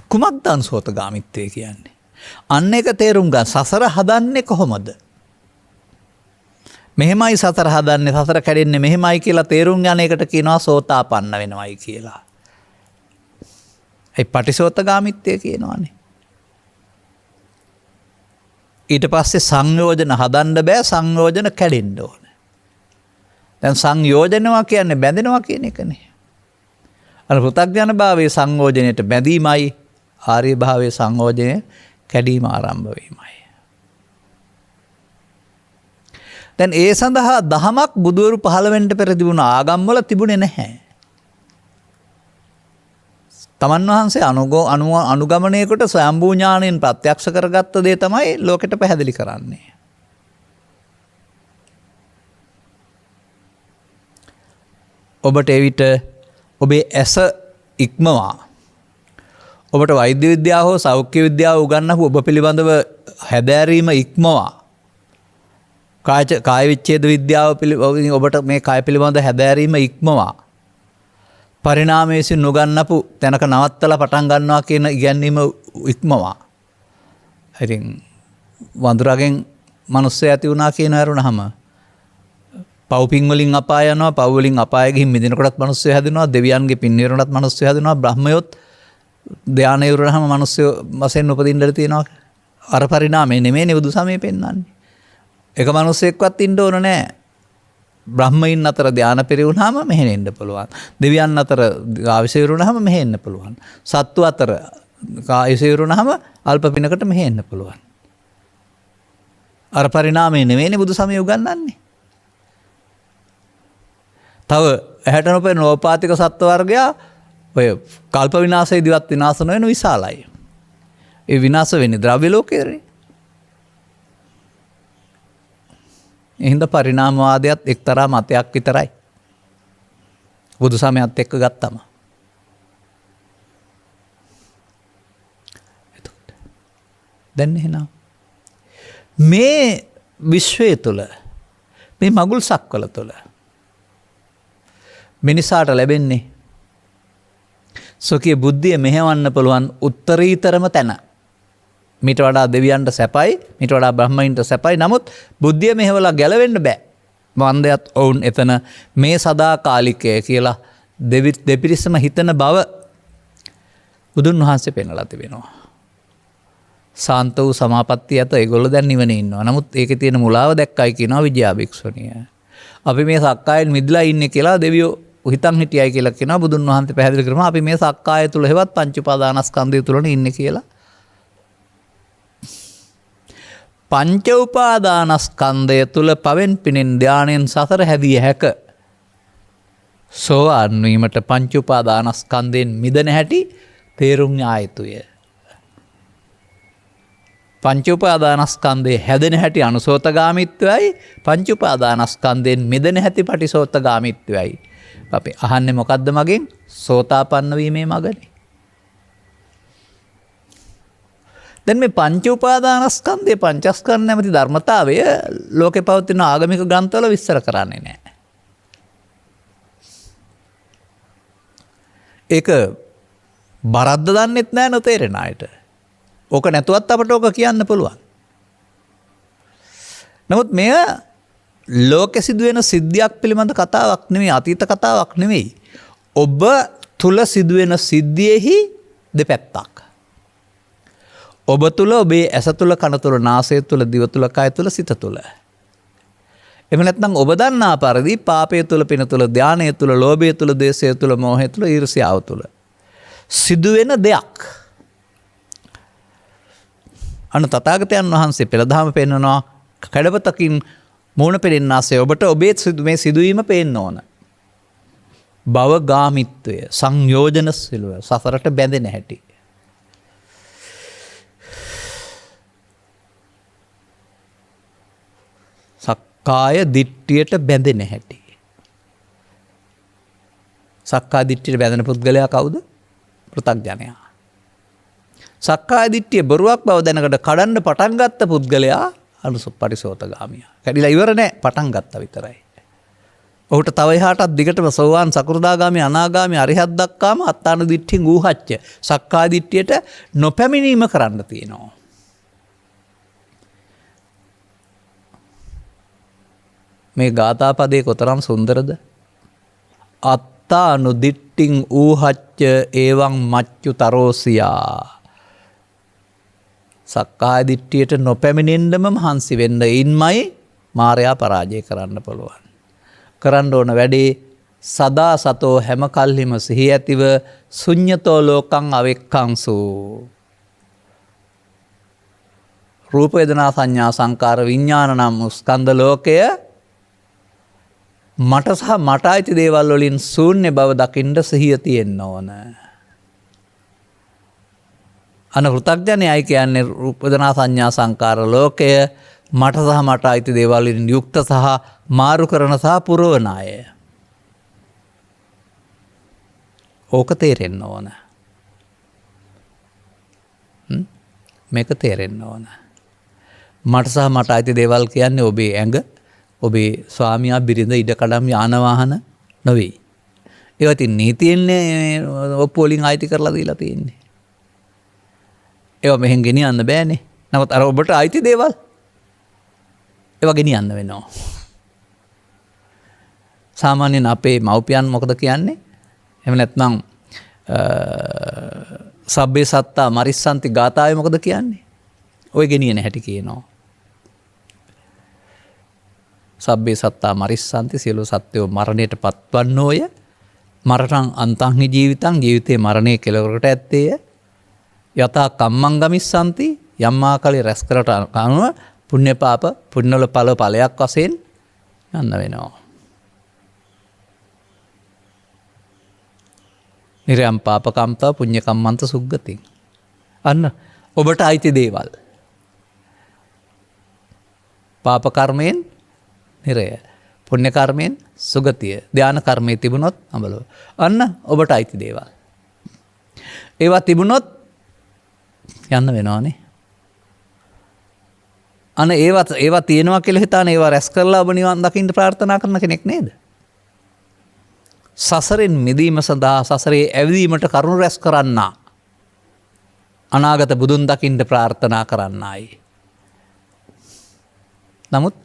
කුමක්ද අනුසෝතගාමිත්වය කියන්නේ? අන්න එක තේරුම් ගන්න. සසර හදන්නේ කොහොමද? මෙහෙමයි සසර හදන්නේ, සසර කැඩෙන්නේ මෙහෙමයි කියලා තේරුම් යන එකට කියනවා සෝතාපන්න වෙනවයි කියලා. ඒ පටිසෝතගාමිත්වය කියනවානේ. ඊට පස්සේ සංයෝජන හදන්න බෑ, සංයෝජන කැඩෙන්න ඕන. දැන් සංයෝජනවා කියන්නේ බැඳෙනවා කියන එකනේ. අර පෘථග්ජන භාවයේ සංයෝජනයට බැඳීමයි ආර්ය භාවයේ සංයෝජනය කැඩීම ආරම්භ වීමයි. දැන් ඒ සඳහා දහමක් බුදුවරු පහළ වෙන්න පෙර තිබුණ ආගම්වල තිබුණේ නැහැ. තමන් වහන්සේ අනුගමනය කොට ස්වයම්භූ ඥාණයෙන් ප්‍රත්‍යක්ෂ කරගත්ත දේ තමයි ලෝකෙට පැහැදිලි කරන්නේ. ඔබට එවිට ඔබේ ඇස ඉක්මවා ඔබට වෛද්‍ය විද්‍යාව හෝ සෞඛ්‍ය විද්‍යාව උගන්වපු ඔබ පිළිබඳව හැදෑරීම ඉක්මවා කාය විච්ඡේද විද්‍යාව ඔබට මේ කාය පිළිබඳ හැදෑරීම ඉක්මවා පරිණාමය විසින් නොගන්නපු තැනක නවත්තලා පටන් ගන්නවා කියන ඉගැන්වීම ඉක්මවා. ඉතින් වඳුරගෙන් මිනිස්සු ඇති වුණා කියන හරුණාම පව්පින් වලින් අපාය යනවා, පව් වලින් අපාය ගිහින් මිදිනකොටත් මිනිස්සු හැදෙනවා, දෙවියන්ගේ පින් නිරණත් මිනිස්සු හැදෙනවා, බ්‍රහ්මයොත් ධානය ඉවරනහම මිනිස්සු වශයෙන් උපදින්නට තියෙනවා. අර පරිණාමය නෙමෙයි බුදු සමය පෙන්වන්නේ. එක මිනිස්සෙක්වත් ඉන්න ඕන නැහැ. බ්‍රහ්මයින් අතර ධාන පෙරවුණාම මෙහෙ එන්න පුළුවන්. දෙවියන් අතර ආවිෂ ඉවරුණාම මෙහෙ එන්න පුළුවන්. සත්තු අතර ආවිෂ ඉවරුණාම අල්ප පිනකට මෙහෙ එන්න පුළුවන්. අර පරිණාමය නෙමෙයිනේ බුදු සමය උගන්වන්නේ. තව ඇහැට නොපෙනෙන ඕපාතික සත්ත්ව වර්ගයා ඔය කල්ප විනාශයේදීවත් විනාශ නොවන විශාලයි. ඒ විනාශ වෙන්නේ ද්‍රව්‍ය ලෝකයේ. එහෙනම් පරිණාමවාදයත් එක්තරා මතයක් විතරයි. බුදු සමයත් එක්ක ගත්තම. එතකොට දැන් එහෙනම් මේ විශ්වය තුළ මේ මගුල් සක්වල තුළ මිනිසාට ලැබෙන්නේ සොකී බුද්ධිය මෙහෙවන්න පුළුවන් උත්තරීතරම තැන. මීට වඩා දෙවියන්ට සැපයි, මීට වඩා බ්‍රහ්මයින්ට සැපයි. නමුත් බුද්ධිය මෙහෙवला ගැලවෙන්න බෑ. වන්දයත් ඔවුන් එතන මේ සදාකාලිකය කියලා දෙපිරිසම හිතන බව බුදුන් වහන්සේ පෙන්වලා තිබෙනවා. සාන්ත වූ සමාපත්තිය ඇත ඒගොල්ලෝ දැන් නිවනේ ඉන්නවා. නමුත් ඒකේ තියෙන මුලාව දැක්කයි කියනවා විජයා භික්ෂුණිය. අපි මේ සක්කායෙන් මිදලා ඉන්නේ කියලා දෙවියෝ හිතන් හිටියයි කියලා කියනවා. බුදුන් වහන්සේ පැහැදිලි කරනවා අපි මේ සක්කාය තුල හෙවත් පංච උපාදානස්කන්ධය තුලනේ ඉන්නේ කියලා. පංච උපාදානස්කන්ධය තුල පවෙන් පිනෙන් ධානයෙන් සතර හැදිය හැක. සෝවාන් වීමට පංච උපාදානස්කන්ධයෙන් මිදෙන හැටි තේරුම් යා යුතුය. පංච උපාදානස්කන්ධේ හැදෙන හැටි අනුසෝතගාමීත්වයයි පංච උපාදානස්කන්ධයෙන් මිදෙන හැටි පටිසෝතගාමීත්වයයි. අපි අහන්නේ මොකද්ද මගෙන්? සෝතාපන්න වීමේ මගනේ. දැන් මේ පංච උපාදානස්කන්ධේ පංචස්කන්ධ නැමැති ධර්මතාවය ලෝකේ පවතින ආගමික ග්‍රන්ථවල විස්තර කරන්නේ නැහැ. ඒක බරද්ද දන්නෙත් නැහැ නොතේරෙන අයට. ඕක නැතුවත් අපට ඕක කියන්න පුළුවන්. නමුත් මෙය ලෝකෙ සිදුවෙන සිද්ධියක් පිළිබඳ කතාවක් නෙමෙයි, අතීත කතාවක් නෙමෙයි. ඔබ තුල සිදුවෙන සිද්ධියෙහි දෙපැත්තක්. ඔබ තුල, ඔබේ ඇස තුල, කන තුල, නාසය තුල, දිව තුල, කය තුල, සිත තුල. එහෙම නැත්නම් ඔබ දන්නා පරිදි පාපය තුල, පින තුල, ධානය තුල, ලෝභය තුල, ද්වේෂය තුල, මෝහය තුල, ඊර්ෂ්‍යාව තුල සිදුවෙන දෙයක්. අන්න තථාගතයන් වහන්සේ පෙළදහම පෙන්වනවා කඩපතකින් මූණ පෙරෙන්නාසේ ඔබට ඔබේ මේ සිදුවීම පේන්න ඕන. භවගාමිත්වය, සංයෝජන සිලුව, සසරට බැඳෙන හැටි. සක්කාය දිට්ඨියට බැඳෙන හැටි. සක්කාය දිට්ඨියට බැඳෙන පුද්ගලයා කවුද? පෘථග්ජනයා. සක්කාය දිට්ඨිය බොරුවක් බව දැනකට කඩන්න පටන් ගත්ත පුද්ගලයා පටිසෝතගාමියා. කැඩිලා ඉවර නෑ, පටන් ගත්තා විතරයි. ඔහුට තව එහාටත් දිගටම සෝවාන්, සකෘදාගාමි, අනාගාමි, අරිහත් දක්වාම අත්තාන දිට්ඨියෙන් ඌහච්ච සක්කාය දිට්ඨියට නොපැමිණීම කරන්න තියෙනවා. මේ ගාථා පදේ කොතරම් සුන්දරද? අත්තානු දිට්ඨින් ඌහච්ච එවං මච්චු තරෝසියා. සක්කාය දිට්ඨියට නොපැමිණෙන්නම මහන්සි වෙන්න ඉන්මයි මාරයා පරාජය කරන්න පුළුවන්. කරන්න ඕන වැඩේ සදා සතෝ හැම කල්හිම සිහි ඇතිව ශුඤ්ඤතෝ ලෝකං අවෙක්ඛංසු. රූප වේදනා සංඥා සංකාර විඥාන නම් ස්කන්ධ ලෝකය මට සහ මට අයිති දේවල් වලින් ශූන්‍ය බව දකින්න සිහිය තියෙන්න ඕන. අන පෘථග්ජනයයි කියන්නේ රූප වේදනා සංඥා සංකාර ලෝකය මට සහ මට අයිති දේවල් වලින් යුක්ත සහ මාරු කරන සහ පුරවන අය. ඕක තේරෙන්න ඕන. මේක තේරෙන්න ඕන. මට සහ මට අයිති දේවල් කියන්නේ ඔබේ ඇඟ, ඔබේ ස්වාමියා, බිරිඳ, ඉඩකඩම්, යාන වාහන නොවේ. ඒවා තින් නීතියෙන්නේ ඔප්පු වලින් අයිති කරලා දීලා තියෙන්නේ. ඒවා මෙහෙන් ගෙනියන්න බෑනේ. නමුත් අර ඔබට අයිති දේවල් ඒවා ගෙනියන්න වෙනවා. සාමාන්‍යයෙන් අපේ මව්පියන් මොකද කියන්නේ? එහෙම නැත්නම් සබ්බේ සත්තා මරිස්සන්ති ගාථාවේ මොකද කියන්නේ? ඔය ගෙනියන හැටි කියනවා. සබ්බේ සත්තා මරිස්සන්ති, සියලු සත්වයෝ මරණයට පත්වන්නෝය. මරණං අන්තංහි ජීවිතං, ජීවිතේ මරණය කෙලවරකට ඇත්තේය. යතා කම්මං ගමිස්සන්ති, යම් ආකාරයේ රැස් කරට අනුව පුණ්‍ය පාප පුණ්‍යවල ඵලයක් වශයෙන් යන්න වෙනවා. නිරයම් පාපකම්තා පුණ්‍ය කම්මන්ත සුග්ගතින්. අන්න ඔබට අයිති දේවල්. පාප කර්මයෙන් නිරය, පුණ්‍ය කර්මයෙන් සුගතිය, ධාන කර්මයේ තිබුණොත් අඹලව. අන්න ඔබට අයිති දේවල්. ඒවා තිබුණොත් යන්න වෙනවානේ. අන ඒවා තියෙනවා කියලා හිතාන ඒවා රැස් කරලා ඔබ නිවන් දකින්න ප්‍රාර්ථනා කරන කෙනෙක් නේද? සසරෙන් මිදීම සඳහා සසරේ ඇවිදීමට කරුණු රැස් කරන්නා, අනාගත බුදුන් දකින්න ප්‍රාර්ථනා කරන්නයි. නමුත්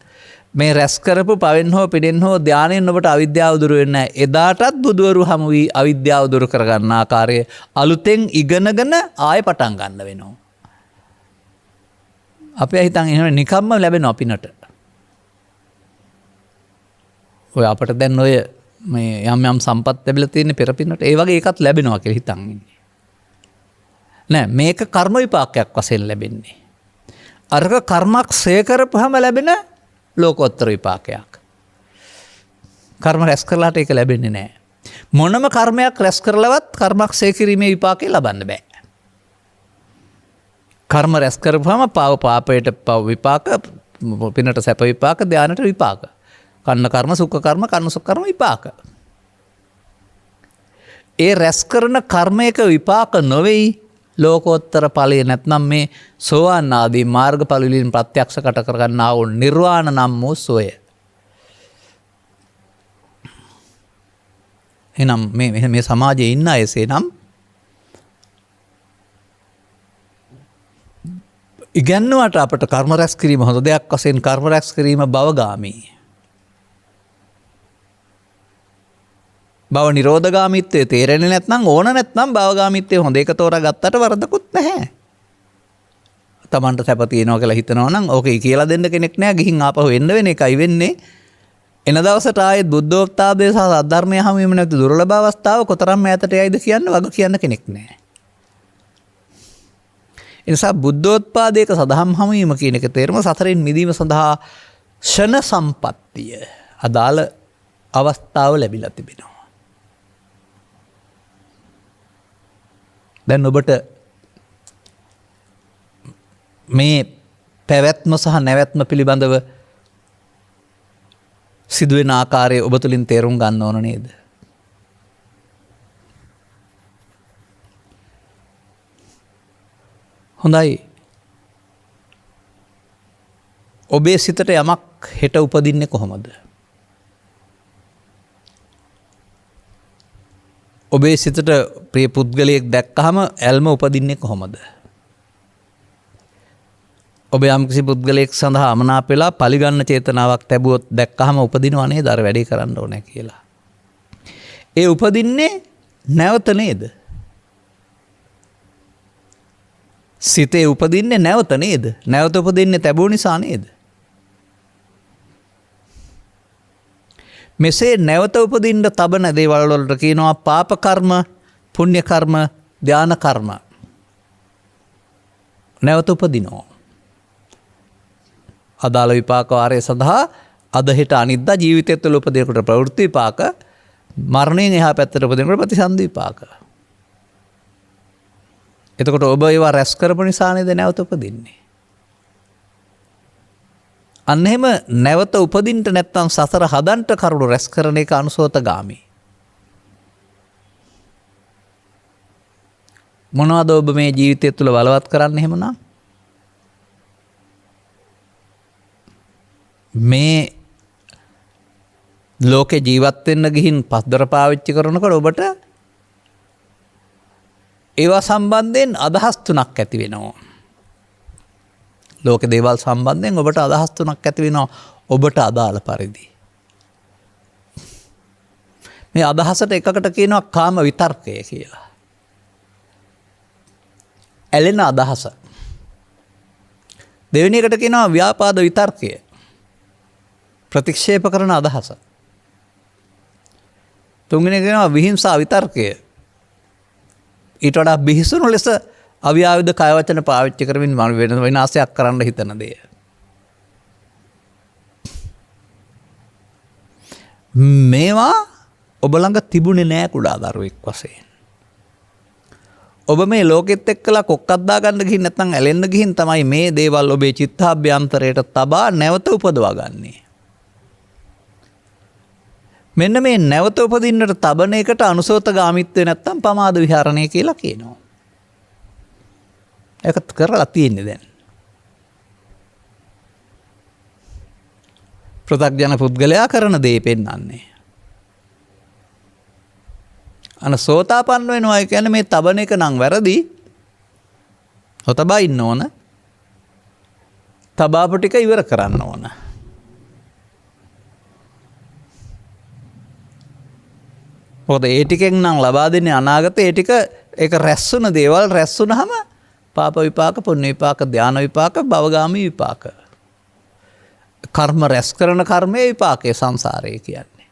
මේ රැස් කරපු පවෙන් හෝ පිනෙන් හෝ ධානයෙන් ඔබට අවිද්‍යාව දුරු වෙන්නේ නැහැ. එදාටත් බුදවරු හමු වී අවිද්‍යාව දුරු කරගන්න ආකාරය අලුතෙන් ඉගෙනගෙන ආයෙ පටන් ගන්න වෙනවා. අපේ හිතන් එහෙම නිකම්ම ලැබෙනවා පිනට. ඔය අපට දැන් ඔය මේ යම් යම් සම්පත් ලැබිලා තියෙන පෙර පිනට ඒ වගේ එකක් ලැබෙනවා කියලා හිතන් ඉන්නේ. නෑ, මේක කර්ම විපාකයක් වශයෙන් ලැබෙන්නේ. අරක කර්මක් සේ කරපුවම ලැබෙන ලෝකෝත්තර විපාකයක්. කර්ම රැස් කරලාට ඒක ලැබෙන්නේ නෑ. මොනම කර්මයක් රැස් කරලවත් කර්මක් සේ කිරීමේ විපාකේ ලබන්න බෑ. කර්ම රැස් කරපුවාම පාපයට පව විපාක, පිනට සැප විපාක, ධානයට විපාක. කන්න කර්ම, සුඛ කර්ම, කර්ම සුඛ කර්ම විපාක. ඒ රැස් කරන කර්මයක විපාක නොවේයි ලෝකෝත්තර ඵලය නැත්නම් මේ සෝවාන් ආදී මාර්ගඵල වලින් ප්‍රත්‍යක්ෂ කට කරගන්නා වූ නිර්වාණ නම් වූ සෝය. එනම් මේ සමාජයේ ඉන්න අයසේ නම් ඉගැන්නුවට අපට කර්ම රැස් කිරීම හොඳ දෙයක් වශයෙන් කර්ම රැස් කිරීම භවගාමී. භව නිරෝධගාමීත්වයේ තේරෙන්නේ නැත්නම් ඕන නැත්නම් භවගාමීත්වයේ හොඳ එක තෝරා ගත්තට වරදකුත් නැහැ. Tamanට සැප තියෙනවා කියලා හිතනවා නම් ඕකේ කියලා දෙන්න කෙනෙක් නැහැ. ගිහින් ආපහු එන්න වෙන එකයි වෙන්නේ. එන දවසට ආයෙත් බුද්ධෝත්පාදයේ සහ සද්ධර්මයේ හමු වීම නැති දුර්ලභ අවස්ථාව කොතරම් ඈතට යයිද කියන්න වග කියන්න කෙනෙක් නැහැ. ඒ නිසා බුද්ධෝත්පාදයක සදහම් හමු වීම කියන එක තේරුම සතරෙන් මිදීම සඳහා ෂණ සම්පත්තිය අදාළ අවස්ථාව ලැබිලා තිබෙනවා. දැන් ඔබට මේ පැවැත්ම සහ නැවැත්ම පිළිබඳව සිදුවෙන ආකාරය ඔබ තුළින් තේරුම් ගන්න ඕන නේද? හොඳයි. ඔබේ සිතට යමක් හෙට උපදින්නේ කොහොමද? ඔබේ සිතට ප්‍රිය පුද්ගලයෙක් දැක්කහම ඇල්ම උපදින්නේ කොහොමද? ඔබ යම්කිසි පුද්ගලයෙක් සඳහා අමනාප වෙලා පරිගන්න චේතනාවක් ලැබුවොත් දැක්කහම උපදිනව නේද අර වැඩේ කරන්න ඕනේ කියලා. ඒ උපදින්නේ නැවත නේද? සිතේ උපදින්නේ නැවත නේද? නැවත උපදින්නේ ලැබුව නිසා නේද? මෙසේ නැවත උපදින්න තබන දේවල් වලට කියනවා පාප කර්ම, පුණ්‍ය කර්ම, ධාන කර්ම. නැවත උපදිනවා. අදාළ විපාක වාරය සඳහා අද හෙට අනිද්දා ජීවිතය තුළ උපදිනකොට ප්‍රවෘත්ති විපාක, මරණයෙන් එහා පැත්තට උපදිනකොට ප්‍රතිසන්දි විපාක. එතකොට ඔබ ඒවා රැස් කරපු නිසා නේද නැවත උපදින්නේ? අන්න එහෙම නැවත උපදින්න නැත්නම් සසර හදන්න කරුණු රැස් කරන එක අනුසෝතගාමී. මොනවද ඔබ මේ ජීවිතය තුළ බලවත් කරන්න එහෙමනම්? මේ ලෝකේ ජීවත් වෙන්න ගිහින් පස්දර පාවිච්චි කරනකොට ඔබට ඒවා සම්බන්ධයෙන් අදහස් තුනක් ඇති වෙනවා. ලෝක දේවල් සම්බන්ධයෙන් ඔබට අදහස් තුනක් ඇති වෙනවා ඔබට අදාළ පරිදි. මේ අදහසට එකකට කියනවා කාම විතර්කය කියලා. ඇලෙන අදහස. දෙවෙනි එකට කියනවා ව්‍යාපාද විතර්කය. ප්‍රතික්ෂේප කරන අදහස. තුන්වෙනි එක කියනවා විහිංසා විතර්කය. ඊට වඩා බිහිසුණු ලෙස අවියාවිද කය වචන පාවිච්චි කරමින් වෙන විනාශයක් කරන්න හිතන දේ. මේවා ඔබ ළඟ තිබුණේ නෑ කුඩා දරුවෙක් වශයෙන්. ඔබ මේ ලෝකෙත් එක්කලා කොක්කක් දාගන්න ගිහින් නැත්නම් ඇලෙන්න ගිහින් තමයි මේ දේවල් ඔබේ චිත්තාභ්‍යන්තරයට තබා නැවත උපදවා ගන්නේ. මෙන්න මේ නැවත උපදින්නට තබන එකට අනුසෝතගාමීත්වය නැත්නම් පමාද විහරණය කියලා කියනවා. ඒකත් කරලා තියෙන්නේ දැන්. පෘථග්ජන පුද්ගලයා කරන දේ පෙන්වන්නේ. සෝතාපන්න වෙනවා කියන්නේ මේ තබන එක නම් වැරදි. ඔතබා ඉන්න ඕන. තබාපු ටික ඉවර කරන්න ඕන. මොකද ඒ ටිකෙන් නම් ලබා දෙන්නේ අනාගතේ ඒ ටික ඒක රැස්ුණ දේවල් රැස්ුණාම පාප විපාක, පුණ්‍ය විපාක, ධාන විපාක, භවගාමී විපාක. කර්ම රැස් කරන කර්මයේ විපාකයේ සංසාරය කියන්නේ.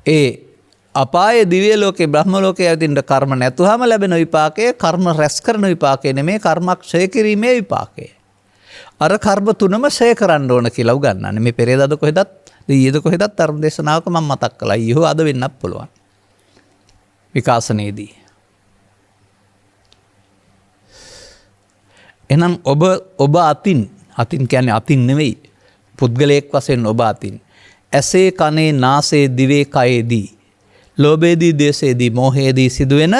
ඒ අපායේ දිව්‍ය ලෝකේ බ්‍රහ්ම ලෝකයේ යදින්න කර්ම නැතුවම ලැබෙන විපාකයේ කර්ම රැස් කරන විපාකය නෙමෙයි කර්මක්ෂය කිරීමේ විපාකය. අර කර්ම තුනම ෂය කරන්න ඕන කියලා උගන්වන්නේ. මේ පෙරේදාද කොහෙදත් ඊයේද කොහෙදත් ධර්ම දේශනාවක මම මතක් කළා. ඊයෝ අද වෙන්නත් පුළුවන්. විකාශනයේදී. එහෙනම් ඔබ අතින් කියන්නේ අතින් නෙවෙයි පුද්ගලයෙක් වශයෙන් ඔබ අතින් ඇසේ කනේ නාසයේ දිවේ කයේදී ලෝභයේදී ද්වේෂයේදී මෝහයේදී සිදුවෙන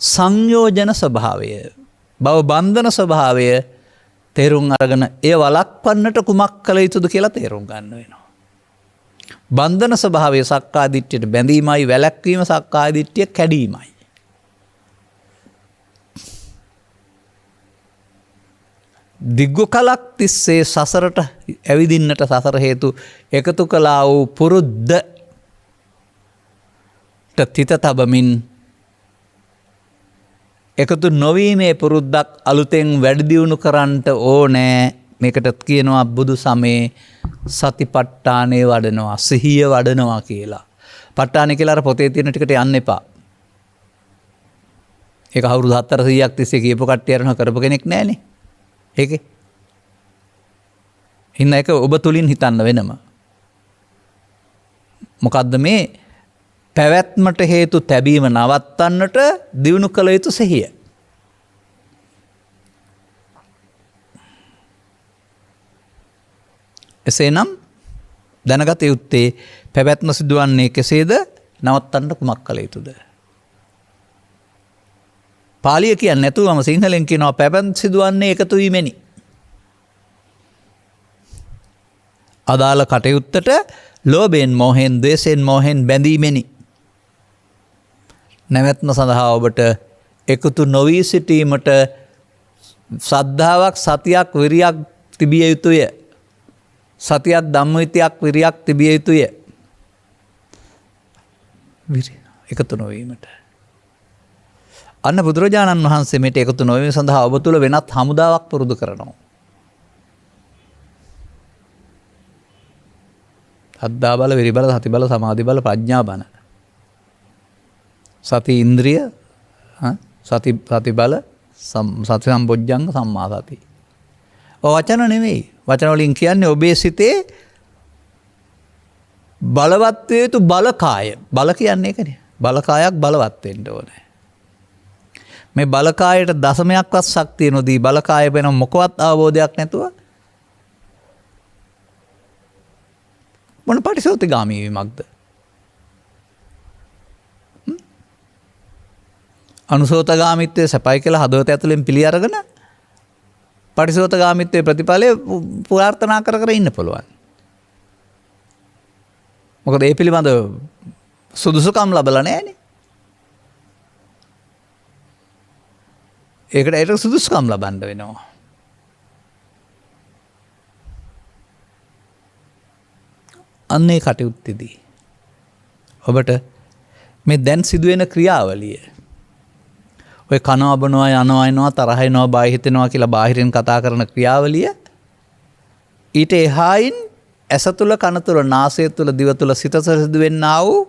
සංයෝජන ස්වභාවය භව බන්ධන ස්වභාවය තේරුම් අරගෙන ඒ වළක්වන්නට කුමක් කළ යුතුද කියලා තේරුම් ගන්න වෙනවා. බන්ධන ස්වභාවය සක්කාය දිට්ඨියට බැඳීමයි වැළැක්වීම සක්කාය දිට්ඨිය කැඩීමයි. දිග්ගු කලක් තිස්සේ සසරට ඇවිදින්නට සසර හේතු එකතු කළා වූ පුරුද්දට තිත තබමින් එකතු නොවීමේ පුරුද්දක් අලුතෙන් වැඩි දියුණු කරන්නට ඕනෑ. මේකට කියනවා බුදු සමේ සතිපට්ඨානය වඩනවා සිහිය වඩනවා කියලා. ප ဋ ාණය කියලා අර පොතේ තියෙන ටිකට යන්න එපා. ඒක අවුරුදු 400ක් තිස්සේ කියපු කට්ටිය අරන කරපු කෙනෙක් නෑනේ. ඒකේ හින්න එක ඔබ තුලින් හිතන්න වෙනම. මොකද්ද මේ පැවැත්මට හේතු තැබීම නවත්තන්නට දිනු කළ යුතු සිහිය. එසේනම් දැනගත යුත්තේ පැවැත්ම සිදුවන්නේ කෙසේද නවත්තන්න කුමක් කළ යුතුද? පාලිය කියන්නේ නැතුවම සිංහලෙන් කියනවා පැවැත්ම සිදුවන්නේ එකතු වීමෙනි. අදාළ කටයුත්තට ලෝභයෙන් මෝහෙන් ද්වේෂයෙන් මෝහෙන් බැඳීමෙනි. නැවැත්ම සඳහා ඔබට එකතු නොවී සිටීමට ශ්‍රද්ධාවක් සතියක් විරියක් තිබිය යුතුය. සතියක් ධම්මවිතයක් විරියක් තිබිය යුතුය. එකතු නොවීමට. අන්න බුදුරජාණන් වහන්සේ මේට එකතු නොවීම සඳහා ඔබ තුළ වෙනත් හමුදාවක් පුරුදු කරනවා. සද්ධා බල, විරි බල, සති බල, සමාධි බල, ප්‍රඥා බල. සති ඉන්ද්‍රිය, සති බල, සති සම්බොජ්ජංග, සම්මා සති. ඔය වචන නෙවෙයි. වචන වලින් කියන්නේ ඔබේ සිතේ බලවත් වේ යුතු බලකාය. බල කියන්නේ ඒකනේ. බලකායක් බලවත් වෙන්න ඕනේ. මේ බලකායට දශමයක්වත් ශක්තිය නොදී බලකාය වෙන මොකවත් අවබෝධයක් නැතුව මොන පටිසෝතගාමී වීමක්ද? අනුසෝතගාමිත්වයේ සපයි කියලා හදවත ඇතුලෙන් පිළි අරගෙන පටිසෝතගාමිත්වයේ ප්‍රතිඵලය ප්‍රාර්ථනා කර ඉන්න පුළුවන්. මොකද ඒ පිළිබඳ සුදුසුකම් ලැබලා නැහැනේ. ඒකට සුදුසුකම් ලබන්න වෙනවා. අන්නේ කටයුත්තේදී ඔබට මේ දැන් සිදුවෙන ක්‍රියාවලිය ඔය කනවා බොනවා යනවා එනවා තරහ එනවා බය හිතෙනවා කියලා බාහිරින් කතා කරන ක්‍රියාවලිය ඊට එහායින් ඇස තුල කන තුල නාසය තුල දිව තුල සිත තුල සිදුවෙනා වූ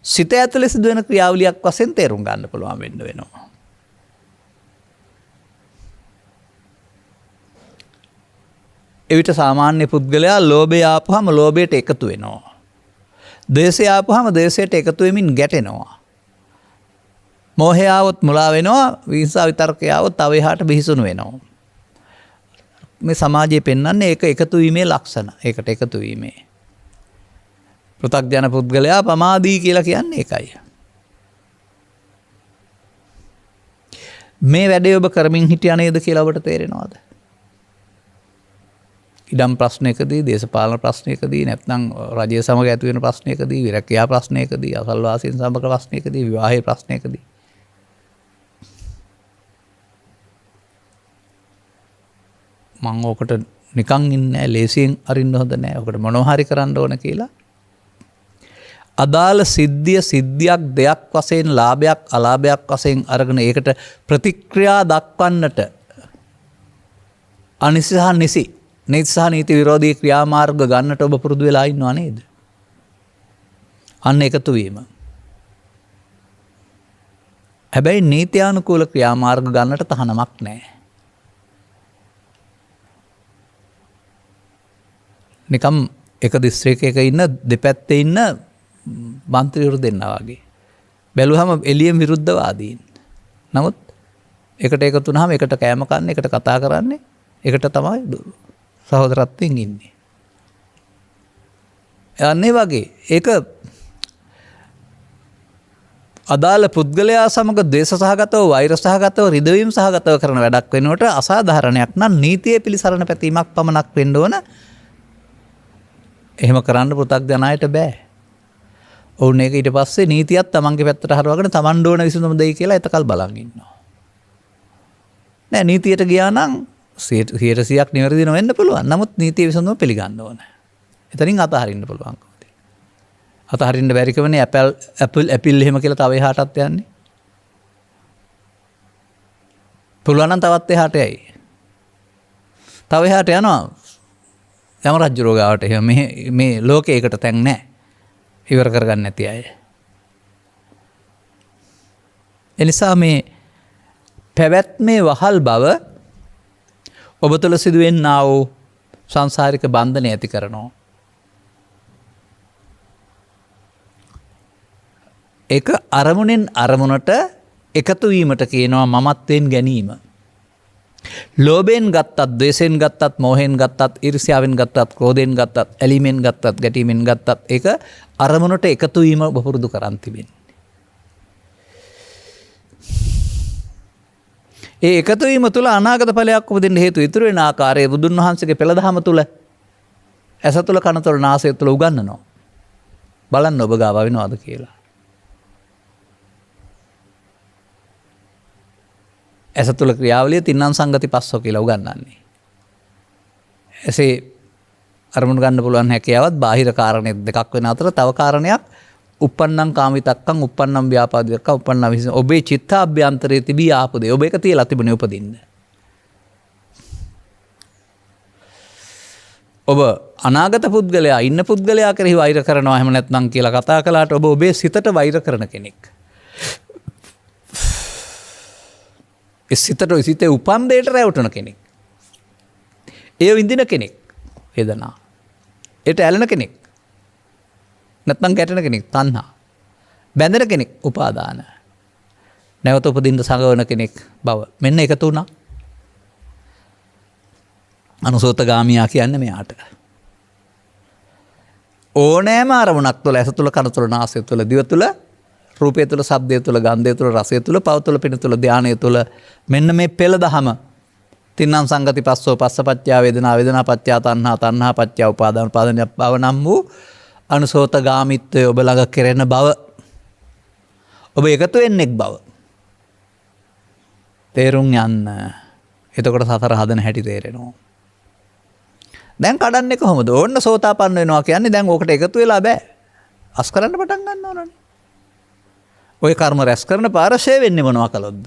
සිත ඇතුලේ සිදුවෙන ක්‍රියාවලියක් වශයෙන් තේරුම් ගන්න පුළුවන් වෙන්න වෙනවා. එවිට සාමාන්‍ය පුද්ගලයා ලෝභය ආපුවම ලෝභයට එකතු වෙනවා. ද්වේෂය ආපුවම ද්වේෂයට එකතු වෙමින් ගැටෙනවා. මෝහය આવොත් මුලා වෙනවා. විහිංසාව විතර්කය આવොත් තව එහාට බිහිසුණු වෙනවා. මේ සමාජයේ පෙන්වන්නේ ඒක එකතු වීමේ ලක්ෂණ. ඒකට එකතු වීමේ. පෘථග්ජන පුද්ගලයා ප්‍රමාදී කියලා කියන්නේ ඒකයි. මේ වැඩේ ඔබ කරමින් හිටියා නේද කියලා ඔබට තේරෙනවද? ඉඩම් ප්‍රශ්නයකදී, දේශපාලන ප්‍රශ්නයකදී, නැත්නම් රජය සමග ඇති වෙන ප්‍රශ්නයකදී, විරක්‍යා ප්‍රශ්නයකදී, අසල්වාසීන් සමග ප්‍රශ්නයකදී, විවාහයේ ප්‍රශ්නයකදී මම ඕකට නිකන් ඉන්නේ නැහැ, ලේසියෙන් අරින්න හොඳ නැහැ. ඕකට මොනවා හරි කරන්න ඕන කියලා. අදාළ සිද්ධියක් දෙයක් වශයෙන් ලාභයක් අලාභයක් වශයෙන් අරගෙන ඒකට ප්‍රතික්‍රියා දක්වන්නට අනිසි සහ නිසි නීති සහ නීති විරෝධී ක්‍රියාමාර්ග ගන්නට ඔබ පුරුදු වෙලා ඉන්නව නේද? අන්න එකතු වීම. හැබැයි නීත්‍යානුකූල ක්‍රියාමාර්ග ගන්නට තහනමක් නැහැ. නිකම් එක දිස්ත්‍රික්කයක ඉන්න දෙපැත්තේ ඉන්න මන්ත්‍රීවරු දෙන්නා වගේ. බැලුවම එළියෙන් විරුද්ධවාදීන්. නමුත් එකට එකතු වුණාම එකට කෑම කන්නේ, එකට කතා කරන්නේ, එකට තමයි සහෝදරත්වයෙන් ඉන්නේ. අනේ වගේ ඒක අදාළ පුද්ගලයා සමග ද්වේෂ සහගතව, වෛර සහගතව, රිදවීම සහගතව කරන වැඩක් වෙනකොට අසාධාරණයක් නම් නීතියේ පිළිසරණ පැතීමක් පමණක් වෙන්න ඕන. එහෙම කරන්න පෘථග්ජනයට බෑ. ඔවුන් ඒක ඊට පස්සේ නීතියත් තමන්ගේ පැත්තට හරවගෙන තමන්ට ඕන විසඳුම දෙයි කියලා එතකල් බලන් ඉන්නවා. නෑ නීතියට ගියා නම් 100% නිවැරදි නොවෙන්න පුළුවන්. නමුත් නීතිය විසඳුම පිළිගන්න ඕන. එතනින් අතහරින්න පුළුවන්. අතහරින්න බැරි කමනේ ඇපල් එහෙම කියලා තව එහාටත් යන්නේ. පුළුවන් නම් තවත් එහාට යයි. තව එහාට යනවා. යම රජු රෝගාවට එහෙම මේ ලෝකේකට තැන් නැහැ. ඉවර කරගන්න නැති අය. එනිසා මේ පැවැත්මේ වහල් බව ඔබ තුළ සිදුවෙන්නා වූ සංසාරික බන්ධනය ඇති කරනවා. ඒක අරමුණෙන් අරමුණට එකතු වීමට කියනවා මමත්වයෙන් ගැනීම. ලෝභයෙන් ගත්තත්, ද්වේෂයෙන් ගත්තත්, මෝහයෙන් ගත්තත්, ඊර්ෂ්‍යාවෙන් ගත්තත්, ක්‍රෝධයෙන් ගත්තත්, ඇලීමෙන් ගත්තත්, ගැටීමෙන් ගත්තත් ඒක අරමුණට එකතු වීම ඔබ පුරුදු කරන් තිබෙන්නේ. ඒ එකතු වීම තුළ අනාගත ඵලයක් උපදින්න හේතු ඉතුරු වෙන ආකාරයේ බුදුන් වහන්සේගේ පෙළ දහම තුළ ඇස තුළ, කන තුළ, නාසය තුළ උගන්වනවා. බලන්න ඔබ ගාව වෙනවද කියලා. ඇස තුළ ක්‍රියාවලිය තින්නම් සංගති පස්සෝ කියලා උගන්වන්නේ. එසේ අරමුණු ගන්න පුළුවන් හැකියාවත් බාහිර කාරණේ දෙකක් වෙන අතර තව කාරණයක් uppannam කාමිතක්කම්, uppannam ව්‍යාපාදිකක්කම්, uppannam විසින් ඔබේ චිත්තාභ්‍යන්තරයේ තිබී ආපු දේ ඔබ ඒක තියලා තිබුණේ උපදින්න. ඔබ අනාගත පුද්ගලයා ඉන්න පුද්ගලයා කෙරෙහි වෛර කරනවා එහෙම නැත්නම් කියලා කතා කළාට ඔබ ඔබේ සිතට වෛර කරන කෙනෙක්. ඒ සිතේ උපන් දෙයට රැවටුන කෙනෙක්. ඒ විඳින කෙනෙක්. වේදනා. ඒට ඇලෙන කෙනෙක්. නැත්නම් ගැටෙන කෙනෙක්. තණ්හා. බැඳෙන කෙනෙක්. උපාදාන. නැවත උපදින්න සංගවන කෙනෙක් බව. මෙන්න එකතු වුණා. අනුසෝතගාමියා කියන්නේ මෙයාට. ඕනෑම අරමුණක් තුළ ඇස තුළ, කන තුළ, නාසය තුළ, දිව තුළ, රූපය තුළ, ශබ්දය තුළ, ගන්ධය තුළ, රසය තුළ, පව තුළ, පින තුළ, ධානය තුළ මෙන්න මේ පෙළ දහම තින්නම් සංගති පස්සෝ පස්සපච්චා වේදනා, වේදනා පච්චා තණ්හා, තණ්හා පච්චා උපාදාන, උපාදාන භව නම් වූ අනුසෝතගාමිත්වය ඔබ ළඟ කෙරෙන බව, ඔබ එකතු වෙන්නෙක් බව තේරුම් යන්න. එතකොට සතර හදන හැටි තේරෙනවා. දැන් කඩන්නේ කොහොමද? ඕන්න සෝතාපන්න වෙනවා කියන්නේ දැන් ඕකට එකතු වෙලා බෑ. අස් කරන්න පටන් ගන්න ඕනනේ. ඔය කර්ම රැස් කරන පාරශය වෙන්නේ මොනවා කළොත්ද?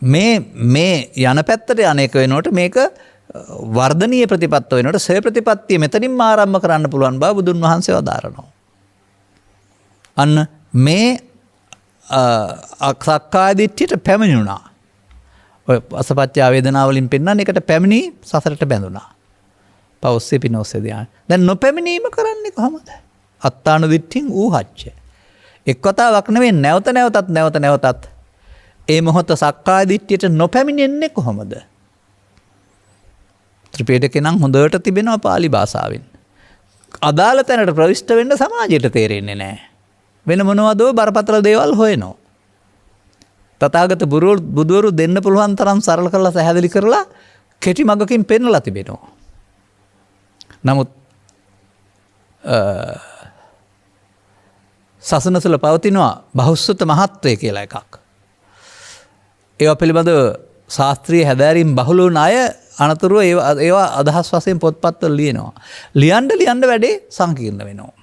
මේ යන පැත්තට යන්නේක වෙනකොට මේක වර්ධනීය ප්‍රතිපත්ත වෙනකොට සේ ප්‍රතිපත්තිය මෙතනින්ම ආරම්භ කරන්න පුළුවන් බව බුදුන් වහන්සේ වදාරනවා. අන්න මේ සක්කාය දිට්ඨියට පැමිණුණා. ඔය අසපච්චා වේදනා වලින් පෙන්නන එකට පැමිණි සසරට බැඳුණා. පෞස්සේ පිනෝස්සේ ධ්‍යාන. දැන් නොපැමිණීම කරන්නේ කොහොමද? අත්තාන දිට්ඨින් ඌහච්ච. එක් වතාවක් නෙවෙයි නැවත නැවතත් ඒ මොහොත සක්කාය දිට්ඨියට නොපැමිණෙන්නේ කොහොමද? ත්‍රිපිටකේ නම් හොඳට තිබෙනවා පාලි භාෂාවෙන්. අදාළ තැනට ප්‍රවිෂ්ඨ වෙන්න සමාජයට තේරෙන්නේ නැහැ. වෙන මොනවදෝ බරපතල දේවල් හොයනවා. තථාගත බුදුවරු දෙන්න පුළුවන් තරම් සරල කරලා පැහැදිලි කරලා කෙටි මගකින් පෙන්වලා තිබෙනවා. නමුත් සසන තුළ පවතිනවා බහුසුත මහත්වය කියලා එකක්. ඒවා පිළිබඳව ශාස්ත්‍රීය හැදෑරීම් බහුල වුණ අය අනතුරුව ඒවා අදහස් වශයෙන් පොත්පත්වල ලියනවා. ලියන්න වැඩේ සංකීර්ණ වෙනවා.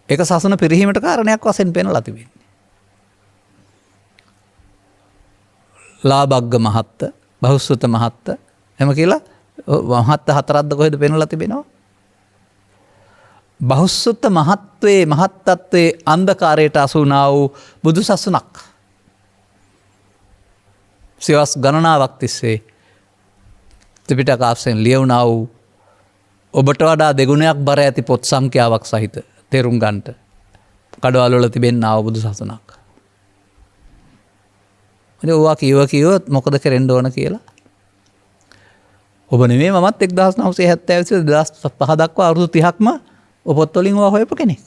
ඒක සසන පිරිහීමට කාරණයක් වශයෙන් පෙන්වලා තිබෙන්නේ. ලාභග්ග මහත්ත, බහුසුත මහත්ත එහෙම කියලා මහත්ත හතරක්ද කොහෙද පෙන්වලා තිබෙනවා? බහුසුත මහත්තත්වයේ අන්ධකාරයට අසු වුණා වූ බුදු සසුනක්. සියවස් ගණනාවක් තිස්සේ ත්‍රිපිටකාශ්‍රයෙන් ලියවුණා වූ ඔබට වඩා දෙගුණයක් බර ඇති පොත් සංඛ්‍යාවක් සහිත තේරුම් ගන්නට. කඩවල වල තිබෙනා වූ බුදු සසුනක්. ඉතින් ඕවා කිව්වොත් මොකද කරන්න ඕන කියලා. ඔබ නෙමෙයි මමත් 1970 2005 දක්වා අවුරුදු 30ක්ම ඔපොත් වලින් ඕවා හොයපු කෙනෙක්.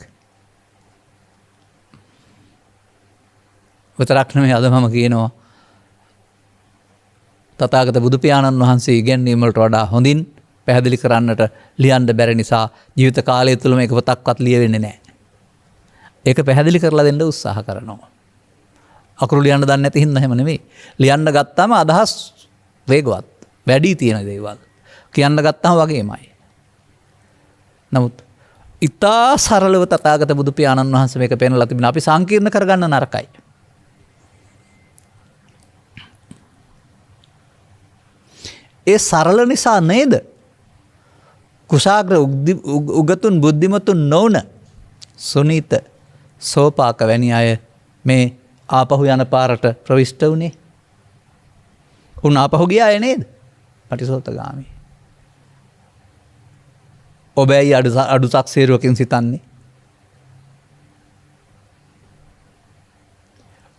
විතරක් නෙමෙයි අද මම කියනවා තථාගත බුදු පියාණන් වහන්සේ ඉගැන්වීම වලට වඩා හොඳින් පැහැදිලි කරන්නට ලියන්න බැරි නිසා ජීවිත කාලය තුලම එක පොතක්වත් ලියවෙන්නේ නැහැ. ඒක පැහැදිලි කරලා දෙන්න උත්සාහ කරනවා. අකුරු ලියන්න දන්නේ නැති හින්දා එහෙම නෙමෙයි. ලියන්න ගත්තාම අදහස් වේගවත්. වැඩි තියෙන දේවල්. කියන්න ගත්තාම වගේමයි. නමුත් ඉතා සරලව තථාගත බුදු පියාණන් වහන්සේ මේක පෙන්වලා තිබෙනවා. අපි සංකීර්ණ කරගන්න නරකයි. ඒ සරල නිසා නේද? කුශාග්‍ර උගතුන් බුද්ධිමතුන් නොවන සුනීත සෝපාක වැනි අය මේ ආපහු යන පාරට ප්‍රවිෂ්ඨ වුණේ. උන් ආපහු ගියාය නේද? පටිසෝතගාමී. ඔබ ඇයි අඩු සක්සේරුවකින් සිතන්නේ?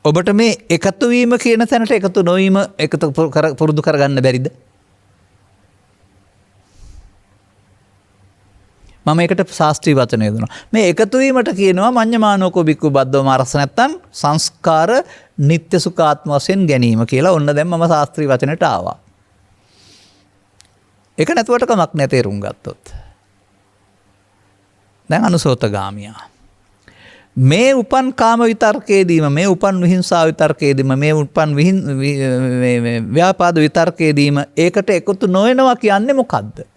ඔබට මේ එකතු වීම කියන තැනට එකතු නොවීම එකතු පුරුදු කරගන්න බැරිද? මම ඒකට ශාස්ත්‍රීය වචනය දෙනවා. මේ එකතු වීමට කියනවා මඤ්ඤමානෝකෝ බික්කු බද්දෝ මාරස නැත්තම් සංස්කාර නিত্য සුඛාත්ම වශයෙන් ගැනීම කියලා. ඔන්න දැන් මම ශාස්ත්‍රීය වචනයට ආවා. ඒක නැතුවට කමක් නැහැ තේරුම් ගත්තොත්. දැන් අනුසෝතගාමියා. මේ උපන් කාම විතර්කයේදීම මේ උපන් විහිංසාව විතර්කයේදීම මේ උපන් ව්‍යාපාද විතර්කයේදීම ඒකට එකතු නොවෙනවා කියන්නේ මොකද්ද?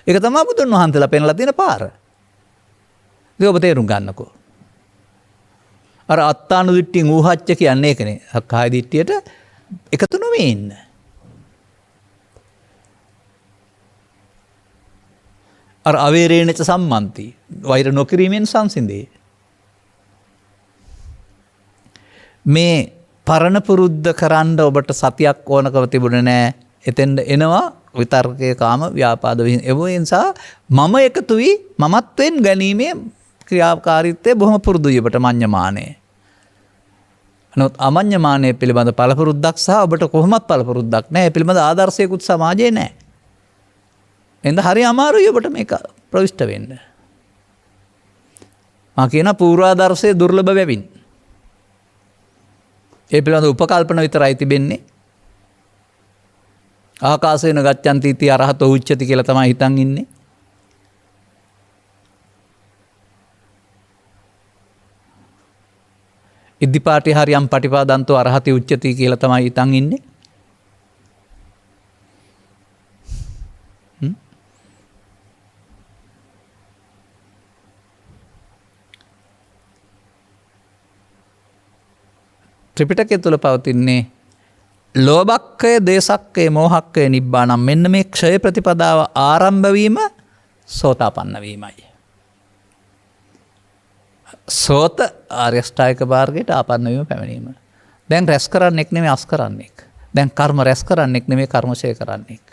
ඒක තමයි බුදුන් වහන්සේලා පෙන්ලා තියෙන පාර. ඒක ඔබ තේරුම් ගන්නකෝ. අර අත්තානුදිට්ඨිය ඌහච්ච කියන්නේ ඒකනේ. සක්කාය දිට්ඨියට එකතු නොවේ ඉන්න. අර අවේරේණච සම්මන්ති වෛර නොකිරීමෙන් සංසිඳේ. මේ පරණ පුරුද්ද කරන්න ඔබට සතියක් ඕනකම තිබුණේ නැහැ. එතෙන්ද එනවා විතර්කයේ කාම ව්‍යාපාද ඒ නිසා මම එකතු වී මමත්වෙන් ගැනීමේ ක්‍රියාකාරීත්වය බොහොම පුරුදුයි ඔබට මඤ්ඤමානය. නමුත් අමඤ්ඤමානය පිළිබඳ පළපුරුද්දක් සහ ඔබට කොහොමත් පළපුරුද්දක් නැහැ. ඒ පිළිබඳ ආදර්ශයකුත් සමාජයේ නැහැ. එඳ හරි අමාරුයි ඔබට මේක ප්‍රවිෂ්ඨ වෙන්න. මා කියන පූර්වාදර්ශය දුර්ලභ වෙමින්. ඒ පිළිබඳ උපකල්පන විතරයි තිබෙන්නේ. ආකාශේන ගච්ඡanti इति අරහතෝ උච්චති කියලා තමයි හිතන් ඉන්නේ. ඉද්ධිපාටි හරියම් පටිපාදන්තෝ අරහති උච්චති කියලා තමයි හිතන් ඉන්නේ. ත්‍රිපිටකය තුල පවතින්නේ ලෝභක්කය, දේසක්කය, මෝහක්කය, නිබ්බානම්. මෙන්න මේ ක්ෂය ප්‍රතිපදාව ආරම්භ වීම සෝතාපන්න වීමයි. සෝත ආර්ය අෂ්ටාංගික මාර්ගයට ආපන්න වීම පැමිණීම. දැන් රැස් කරන්නෙක් නෙමෙයි අස් කරන්නෙක්. දැන් කර්ම රැස් කරන්නෙක් නෙමෙයි කර්මශය කරන්නෙක්.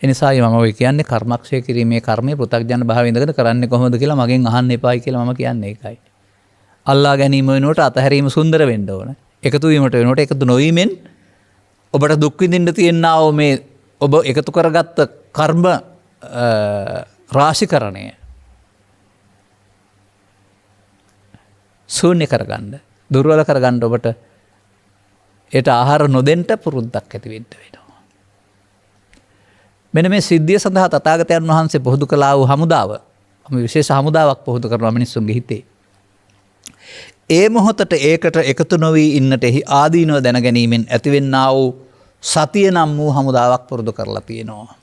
එනිසායි මම ඔය කියන්නේ කර්මක්ෂය කිරීමේ කර්මය පෘථග්ජන භාවයේ ඉඳගෙන කරන්නේ කොහොමද කියලා මගෙන් අහන්න එපායි කියලා මම කියන්නේ ඒකයි. අල්ලා ගැනීම වෙනුවට අතහැරීම සුන්දර වෙන්න ඕන. එකතු වීමට වෙනුවට එකතු නොවීමෙන් ඔබට දුක් විඳින්න තියෙනා මේ ඔබ එකතු කරගත්ත කර්ම රාශිකරණය ශූන්‍ය කරගන්න, දුර්වල කරගන්න ඔබට ඒට ආහාර නොදෙන්න පුරුද්දක් ඇති වෙන්න වෙනවා. මෙන්න මේ සිද්ධිය සඳහා තථාගතයන් වහන්සේ පොහොදු කළා වූ හමුදාව, විශේෂ හමුදාවක් පොහොදු කරනවා මිනිස්සුන්ගේ හිතේ. ඒ මොහොතට ඒකට එකතු නොවී ඉන්නට එහි ආදීනව දැන ගැනීමෙන් ඇතිවෙන්නා වූ සතිය නම් වූ හමුදාවක් පුරුදු කරලා තියෙනවා.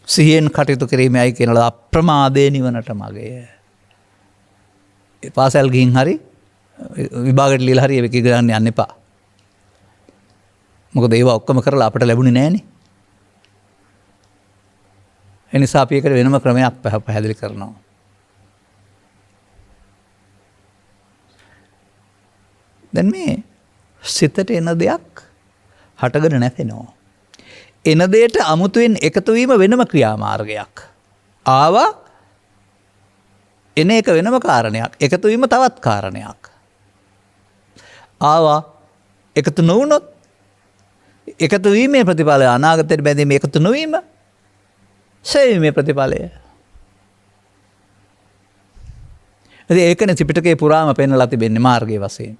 සිහියෙන් කටයුතු කිරීමයි කියනවා අප්‍රමාදේ නිවනට මගය. පාසල් ගිහින් හරි විභාගයට ලියලා හරි ඒක ගන්න යන්න එපා. මොකද ඒවා ඔක්කොම කරලා අපට ලැබුණේ නැහනේ. ඒ නිසා අපි ඒකට වෙනම ක්‍රමයක් පැහැදිලි කරනවා. දැන් මේ සිතට එන දෙයක් හටගෙන නැතෙනවා. එන දෙයට අමුතුවෙන් එකතු වීම වෙනම ක්‍රියාමාර්ගයක්. ආවා එන එක වෙනම කාරණයක්. එකතු වීම තවත් කාරණයක්. ආවා එකතු නොවුනොත් එකතු වීමේ ප්‍රතිඵලය අනාගතයට බැඳීම එකතු නොවීම සේවීමේ ප්‍රතිඵලය. ඒකනේ ත්‍රිපිටකයේ පුරාම පෙන්වලා තිබෙන්නේ මාර්ගයේ වශයෙන්.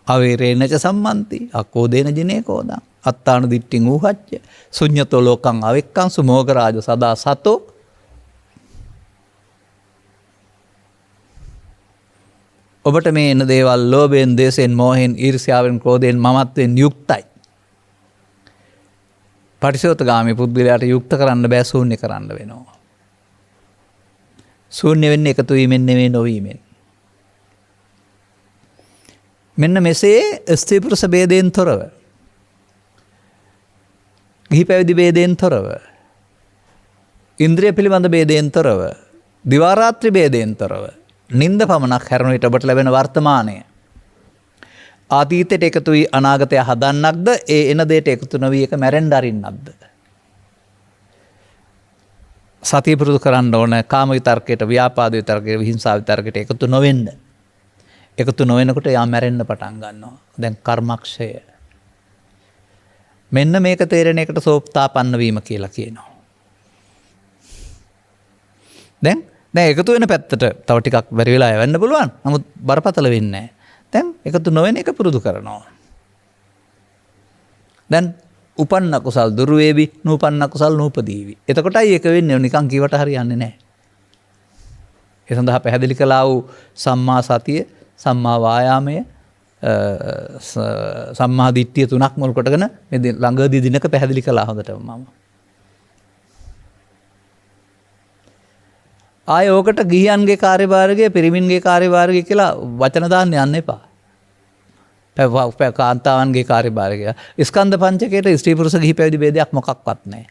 අවේරේනච සම්මන්ති අක්කෝදේන ජිනේකෝදං අත්තාන දිට්ඨින් ඌහච්ච ශුඤ්ඤතෝ ලෝකං අවෙක්කං සුමෝගරාජ සදා සතෝ. ඔබට මේ එන දේවල් ලෝභයෙන්, දේශයෙන්, මෝහයෙන්, ඊර්ෂ්‍යාවෙන්, ක්‍රෝධයෙන්, මමත්වෙන් යුක්තයි. පටිසෝතගාමී පුද්ගලයාට යුක්ත කරන්න බෑ, ශූන්‍ය කරන්න වෙනවා. ශූන්‍ය වෙන්නේ එකතු වීමෙන් නෙමෙයි, නොවීමෙන්. මෙන්න මෙසේ ස්ත්‍රී පුරුෂ ભેදයෙන් තොරව, ගිහි පැවිදි ભેදයෙන් තොරව, ඉන්ද්‍රිය පිළිබඳ ભેදයෙන් තොරව, දිවා රාත්‍රී ભેදයෙන් තොරව නින්ද පමණක් හැරෙන විට ඔබට ලැබෙන වර්තමානය අතීතයට එකතු වී අනාගතය හදන්නක්ද, ඒ එන දෙයට එකතු නොවී එක මැරෙන්න අරින්නක්ද? සතිය පුරුදු කරන්න ඕන කාම විතර්කයට, ව්‍යාපාද විතර්කයට, විහිංසාව විතර්කයට එකතු නොවෙන්න. එකතු නොවෙනකොට යා මැරෙන්න පටන් ගන්නවා. දැන් කර්මක්ෂය. මෙන්න මේක තේරෙන එකට සෝප්තාපන්න වීම කියලා කියනවා. දැන් එකතු වෙන පැත්තට තව ටිකක් බැරි වෙලා යවන්න පුළුවන්. නමුත් බරපතල වෙන්නේ නැහැ. දැන් එකතු නොවන එක පුරුදු කරනවා. දැන් උපන්න කුසල් දුරු වේවි, නූපන්න කුසල් නූපදීවි. එතකොටයි ඒක වෙන්නේ. නිකන් කීවට හරියන්නේ නැහැ. ඒ සඳහා පැහැදිලි කළා වූ සම්මා සතිය, සම්මා වායාමය, සම්මා දිට්ඨිය තුනක් මුල් කොටගෙන මේ ළඟදී දිනක පැහැදිලි කළා හොඳටම මම. ආය ඕකට ගිහියන්ගේ කාර්යභාරය, පිරිමින්ගේ කාර්යභාරය කියලා වචන දාන්න යන්න එපා. කාන්තාවන්ගේ කාර්යභාරය කියලා. ස්කන්ධ පංචකයට ස්ත්‍රී පුරුෂ ගිහි පැවිදි ભેදයක් මොකක්වත් නැහැ.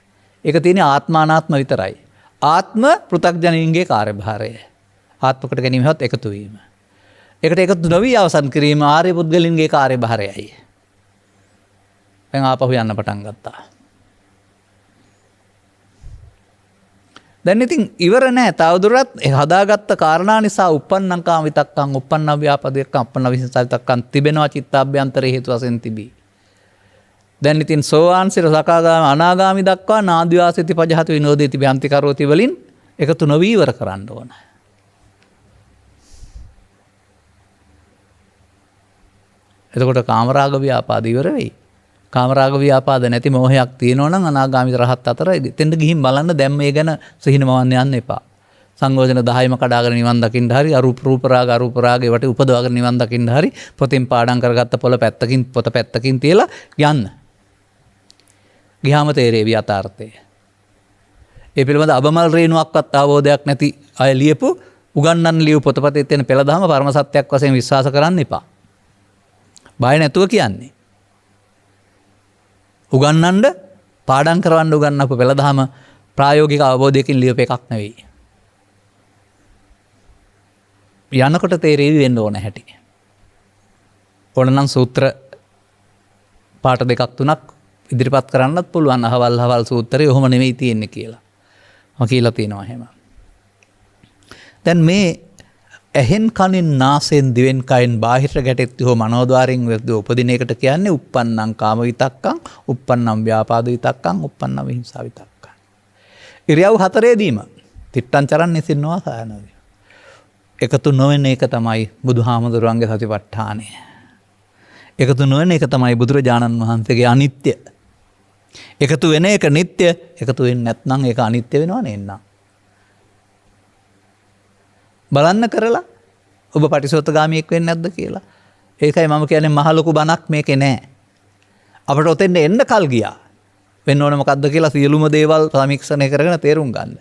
ඒක තියෙන්නේ ආත්මානාත්ම විතරයි. ආත්ම පෘථග්ජනීන්ගේ කාර්යභාරය. ආත්මකට ගැනීමවත් එකතු වීම. ඒකට එකතු නොවි අවසන් කිරීම ආර්ය පුද්ගලින්ගේ කාර්යභාරයයි. දැන් ආපහු යන්න පටන් ගත්තා. දැන් ඉතින් ඉවර නැහැ. තවදුරටත් හදාගත්ත කාරණා නිසා උප්පන්නං කාම විතක්කං, උප්පන්න ව්‍යාපාදයක්කං, උප්පන්න විහිංසා විතක්කං තිබෙනවා චිත්තාභ්‍යන්තරේ හේතු වශයෙන් තිබී. දැන් ඉතින් සෝවාන් සිර සකදාගාමී අනාගාමී දක්වා නාදිවාසිති පජහති විනෝදේති භ්‍යන්ති කරෝති වලින් එකතු නොවී ඉවර කරන්න ඕන. එතකොට කාමරාග ව්‍යාපාද ඉවර වෙයි. කාමරාග ව්‍යාපාද නැති මොහයක් තියෙනවා නම් අනාගාමී රහත් අතරයි. එතෙන්ද ගිහින් බලන්න දැන් මේ ගැන සිහිනමවන්න යන්න එපා. සංයෝජන 10ම කඩාගෙන නිවන් දකින්න හරි, අරූප රූප රාග ඒවට උපදවාගෙන නිවන් දකින්න හරි, පොතෙන් පාඩම් කරගත්ත පොත පැත්තකින් තියලා යන්න. ගියාම තේරෙවි යථාර්ථය. ඒ පිළිබඳ අබමල් රේණුවක්වත් අවබෝධයක් නැති අය ලියපු උගන්වන්න ලියපු පොතපතේ තියෙන පෙළදහම පරම සත්‍යයක් වශයෙන් විශ්වාස කරන්න එපා. බය නැතුව කියන්නේ. උගන්නන්න පාඩම් කරවන්න උගන්නපු පෙළදහම ප්‍රායෝගික අවබෝධයකින් ලියපු එකක් නෙවෙයි. යනකොට තේරෙවි වෙන්න ඕන හැටි. ඕනනම් සූත්‍ර පාට දෙකක් තුනක් ඉදිරිපත් කරන්නත් පුළුවන්. අහවල් සූත්‍රය ඔහොම නෙවෙයි තියෙන්නේ කියලා. මම කියලා තියෙනවා එහෙම. දැන් මේ ඇහෙන් කනින් නාසයෙන් දිවෙන් කයෙන් බාහිර ගැටෙත්ති හෝ මනෝද්වාරයෙන් උපදින එකට කියන්නේ උප්පන්නං කාම විතක්කං, උප්පන්නං ව්‍යාපාද විතක්කං, උප්පන්නං විහිංසා විතක්කං. ඉරියව් හතරේදීම තිට්ටං චරන් නිසින්නවා සායනවි. එකතු නොවන එක තමයි බුදුහාමුදුරුවන්ගේ සතිපට්ඨානය. එකතු නොවන එක තමයි බුදුරජාණන් වහන්සේගේ අනිත්‍ය. එකතු වෙන එක නිට්ටය, එකතු වෙන්නේ නැත්නම් ඒක අනිත්‍ය වෙනවා නේන්නම්. බලන්න කරලා ඔබ පටිසෝතගාමියෙක් වෙන්නේ නැද්ද කියලා. ඒකයි මම කියන්නේ මහ ලොකු බණක් මේකේ නෑ. අපිට ඔතෙන්ට එන්න කල් ගියා. වෙන්න ඕන මොකද්ද කියලා සියලුම දේවල් සමීක්ෂණය කරගෙන තේරුම් ගන්න.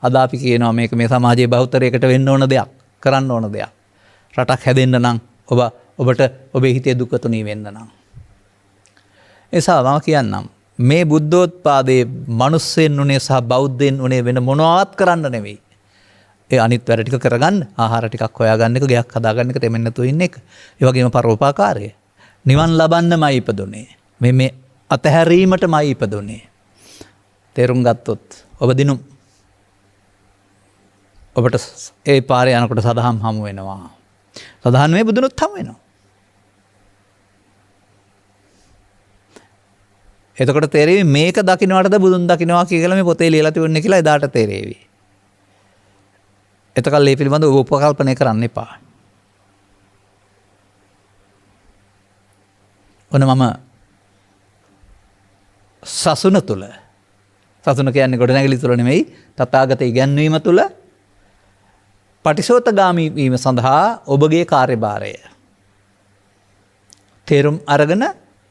අද අපි කියනවා මේක මේ සමාජයේ බහුතරයකට වෙන්න ඕන දෙයක්, කරන්න ඕන දෙයක්. රටක් හැදෙන්න නම් ඔබට ඔබේ හිතේ දුක තුනී වෙන්න නම්. එසා මම කියන්නම් මේ බුද්ධෝත්පාදයේ මිනිස්සෙන් උනේ සහ බෞද්ධයන් උනේ වෙන මොනවත් කරන්න නෙවෙයි. ඒ අනිත් වැඩ ටික කරගන්න, ආහාර ටිකක් හොයාගන්න එක, ගයක් හදාගන්න එක, තෙමෙන්න නැතුව ඉන්න එක. ඒ වගේම පරෝපකාරය. නිවන් ලබන්නමයි ඉපදුනේ. මේ අතහැරීමටමයි ඉපදුනේ. තේරුම් ගත්තොත් ඔබ දිනුම් ඔබට ඒ පාරේ යනකොට සදහම් හමු වෙනවා. සදහන් මේ බුදුනුත් හමු වෙනවා. එතකොට තේරෙවි මේක දකින්නවටද බුදුන් දකින්නවා කියලා මේ පොතේ ලියලා තිබුණේ කියලා එදාට තේරෙවි. එතකල් මේ පිළිබඳව උපකල්පනය කරන්න එපා. ඔන්න මම සසුන තුල සසුන කියන්නේ ගොඩනැගිලි තුල නෙමෙයි තථාගත ඉගැන්වීම තුල පටිසෝතගාමී වීම සඳහා ඔබගේ කාර්යභාරය තේරුම් අරගෙන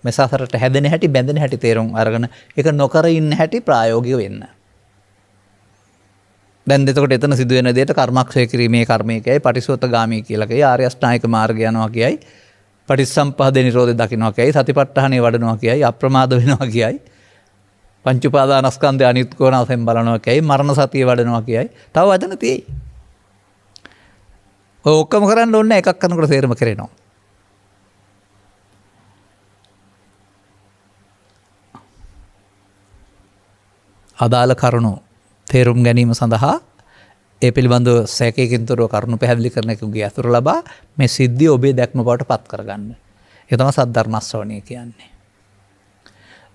මෙසසරට හැදෙන හැටි බැඳෙන හැටි තේරුම් අරගෙන ඒක නොකර ඉන්න හැටි ප්‍රායෝගික වෙන්න. දැන් එතකොට එතන සිදුවෙන දෙයට කර්මක්ෂය කිරීමේ කර්මය කියයි පටිසෝතගාමී කියලා කියයි ආර්ය අෂ්ටාංගික මාර්ගය යනවා කියයි පටිච්චසමුප්පාද නිරෝධය දකින්නවා කියයි සතිපට්ඨානෙ වඩනවා කියයි අප්‍රමාද වෙනවා කියයි පංච උපාදානස්කන්ධය අනිත්‍ය වන වශයෙන් බලනවා කියයි මරණ සතිය වඩනවා කියයි තව වචන තියෙයි. ඔය ඔක්කොම කරන්න ඕනේ එකක් කරනකොට තේරෙම කරේනවා. අදාළ කරුණු තේරුම් ගැනීම සඳහා ඒ පිළිබඳව සැකයකින් තොරව කරුණු පැහැදිලි කරන එකගේ අතුර ලබා මේ සිද්ධිය ඔබේ දැක්ම බවට පත් කරගන්න. ඒක තමයි සද්ධර්ම ශ්‍රවණය කියන්නේ.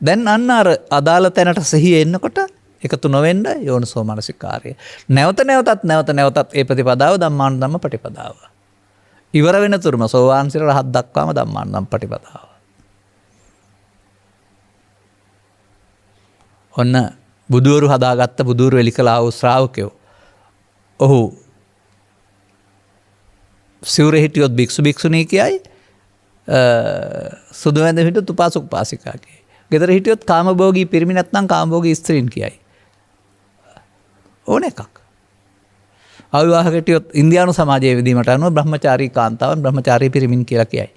දැන් අන්න අර අදාළ තැනට සිහිය එන්නකොට එකතු නොවෙන්න යෝනිසෝ මනසිකාරය. නැවත නැවතත් ඒ ප්‍රතිපදාව ධම්මානුධම්ම ප්‍රතිපදාව. ඉවර වෙන තුරුම සෝවාන් සිර රහත් දක්වාම ධම්මානුධම්ම ප්‍රතිපදාව. ඔන්න බුදුවරු හදාගත්ත බුදුවරු එලි කළා වූ ශ්‍රාවකයෝ. ඔහු සිවුරේ හිටියොත් භික්ෂු භික්ෂුණී කියයි සුදු වැඳ හිටියොත් උපාසක උපාසිකා කියයි. ගෙදර හිටියොත් කාමභෝගී පිරිමි නැත්නම් කාමභෝගී ස්ත්‍රීන් කියයි. ඕන එකක්. අවිවාහක හිටියොත් ඉන්දියානු සමාජයේ විදීමට අනුව බ්‍රහ්මචාරී කාන්තාවන් බ්‍රහ්මචාරී පිරිමින් කියලා කියයි.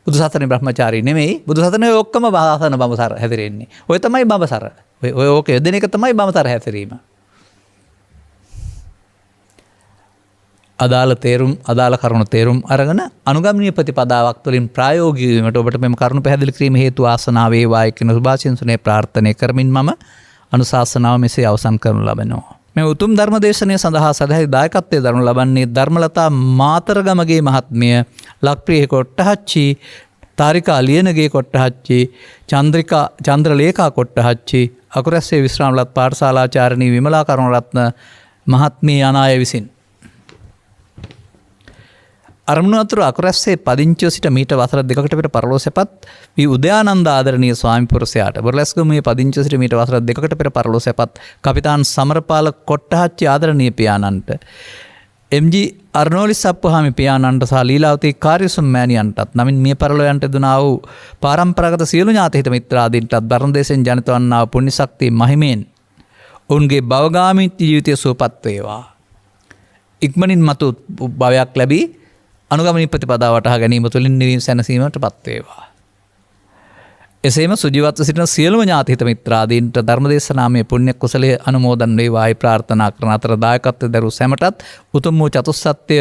බුදු සසුනේ බ්‍රහ්මචාරී නෙමෙයි බුදු සසුනේ ඔක්කොම බාසන බඹසර හැදිරෙන්නේ. ඔය තමයි බඹසර. ඔය ඕක යදෙන එක තමයි බඹසර හැසිරීම. අදාළ කරුණු තේරුම් අරගෙන අනුගමනීය ප්‍රතිපදාවක් තුළින් ප්‍රායෝගික වීමට ඔබට මෙම කරුණු පැහැදිලි කිරීම හේතු ආසනාව වේවායි කියන සුභාශිංසනයේ ප්‍රාර්ථනා කරමින් මම අනුශාසනාව මෙසේ අවසන් කරනු ලබනවා. මේ උතුම් ධර්ම දේශනය සඳහා සදහයි දායකත්වයේ දරනු ලබන්නේ ධර්මලතා මාතරගමගේ මහත්මිය ලක්ප්‍රිය කොට්ටහච්චි තාරිකා ලියනගේ කොට්ටහච්චි චන්ද්‍රලේඛා කොට්ටහච්චි අකුරැස්සේ විශ්‍රාමලත් පාඨශාලාචාර්යනී විමලා කරුණරත්න මහත්මිය අනාය විසින් අරමුණු අතුරු අකුරැස්සේ පදිංචිව සිට මීට වසර 2කට පෙර පරලෝ සැපත් වී උදයානන්ද ආදරණීය ස්වාමි පුරුෂයාට බොරලැස්ගමුවේ පදිංචිව සිට මීට වසර 2කට පෙර පරලෝ සැපත් කපිතාන් සමරපාල කොට්ටහච්චි ආදරණීය පියාණන්ට එම්.ජී. අර්නෝලිස් අප්පුහාමි පියාණන්ට සහ ලීලාවතී කාර්යසුම් මෑණියන්ටත් නමින් මිය පරලොවයන්ට දුනා වූ පාරම්පරාගත සියලු ඥාති හිත මිත්‍රාදීන්ටත් ධර්මදේශෙන් ජනිත වන්නා වූ පුණ්‍ය ශක්තිය මහිමෙන් ඔවුන්ගේ භවගාමී ජීවිතය සුවපත් වේවා. ඉක්මනින් මතු භවයක් ලැබී අනුගමනීය ප්‍රතිපදාව වටහා ගැනීම තුළින් නිවීම සැනසීමටපත් වේවා. එසේම සුජීවත්ව සිටින සියලුම ඥාති හිත මිත්‍රාදීන්ට ධර්මදේශනාමය පුණ්‍ය කුසලයේ අනුමෝදන් වේවායි ප්‍රාර්ථනා කරන අතර දායකත්වයේ දරූ සැමටත් උතුම් වූ චතුස්සත්‍ය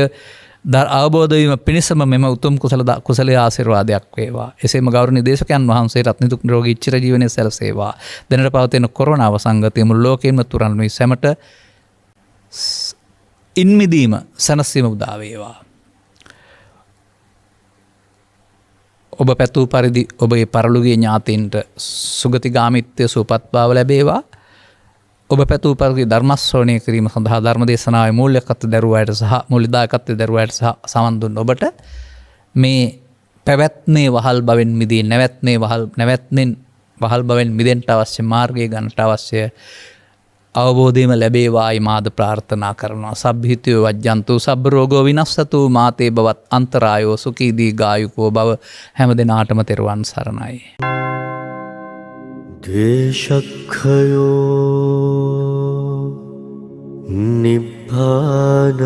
අවබෝධ වීම පිණිසම මෙම උතුම් කුසලයේ ආශිර්වාදයක් වේවා. එසේම ගෞරවනීය දේශකයන් වහන්සේට නිදුක් නිරෝගී චිර ජීවනයේ සැලසේවා. දැනට පවතින කොරෝනා වසංගතය මුළු ලෝකෙම තුරන් වී සැමට ඉන්මිදීම සැනසීම උදා වේවා. ඔබ පැතූ පරිදි ඔබේ පරලොවගේ ඥාතීන්ට සුගතිගාමිත්වය සුවපත් බව ලැබේවා. ඔබ පැතූ පරිදි ධර්ම ශ්‍රවණය කිරීම සඳහා ධර්ම දේශනාවේ මූලිකත්වය දරුවාට සහ මූලිකාකත්වය දරුවාට සහ සමන් දුන්න ඔබට මේ පැවැත්මේ වහල් බවෙන් මිදී නැවැත්නෙන් වහල් බවෙන් මිදෙන්න අවශ්‍ය මාර්ගය ගන්නට අවශ්‍ය අවබෝධයම ලැබේවායි මාද ප්‍රාර්ථනා කරනවා. සබ්බිහිතයෝ වජ්ජන්තු සබ්බ රෝගෝ විනස්සතු මාතේ බවත් අන්තරායෝ සුඛී දීඝායුකෝ භව හැම දිනාටම තෙරුවන් සරණයි. දේශක්ඛයෝ නිබ්බානං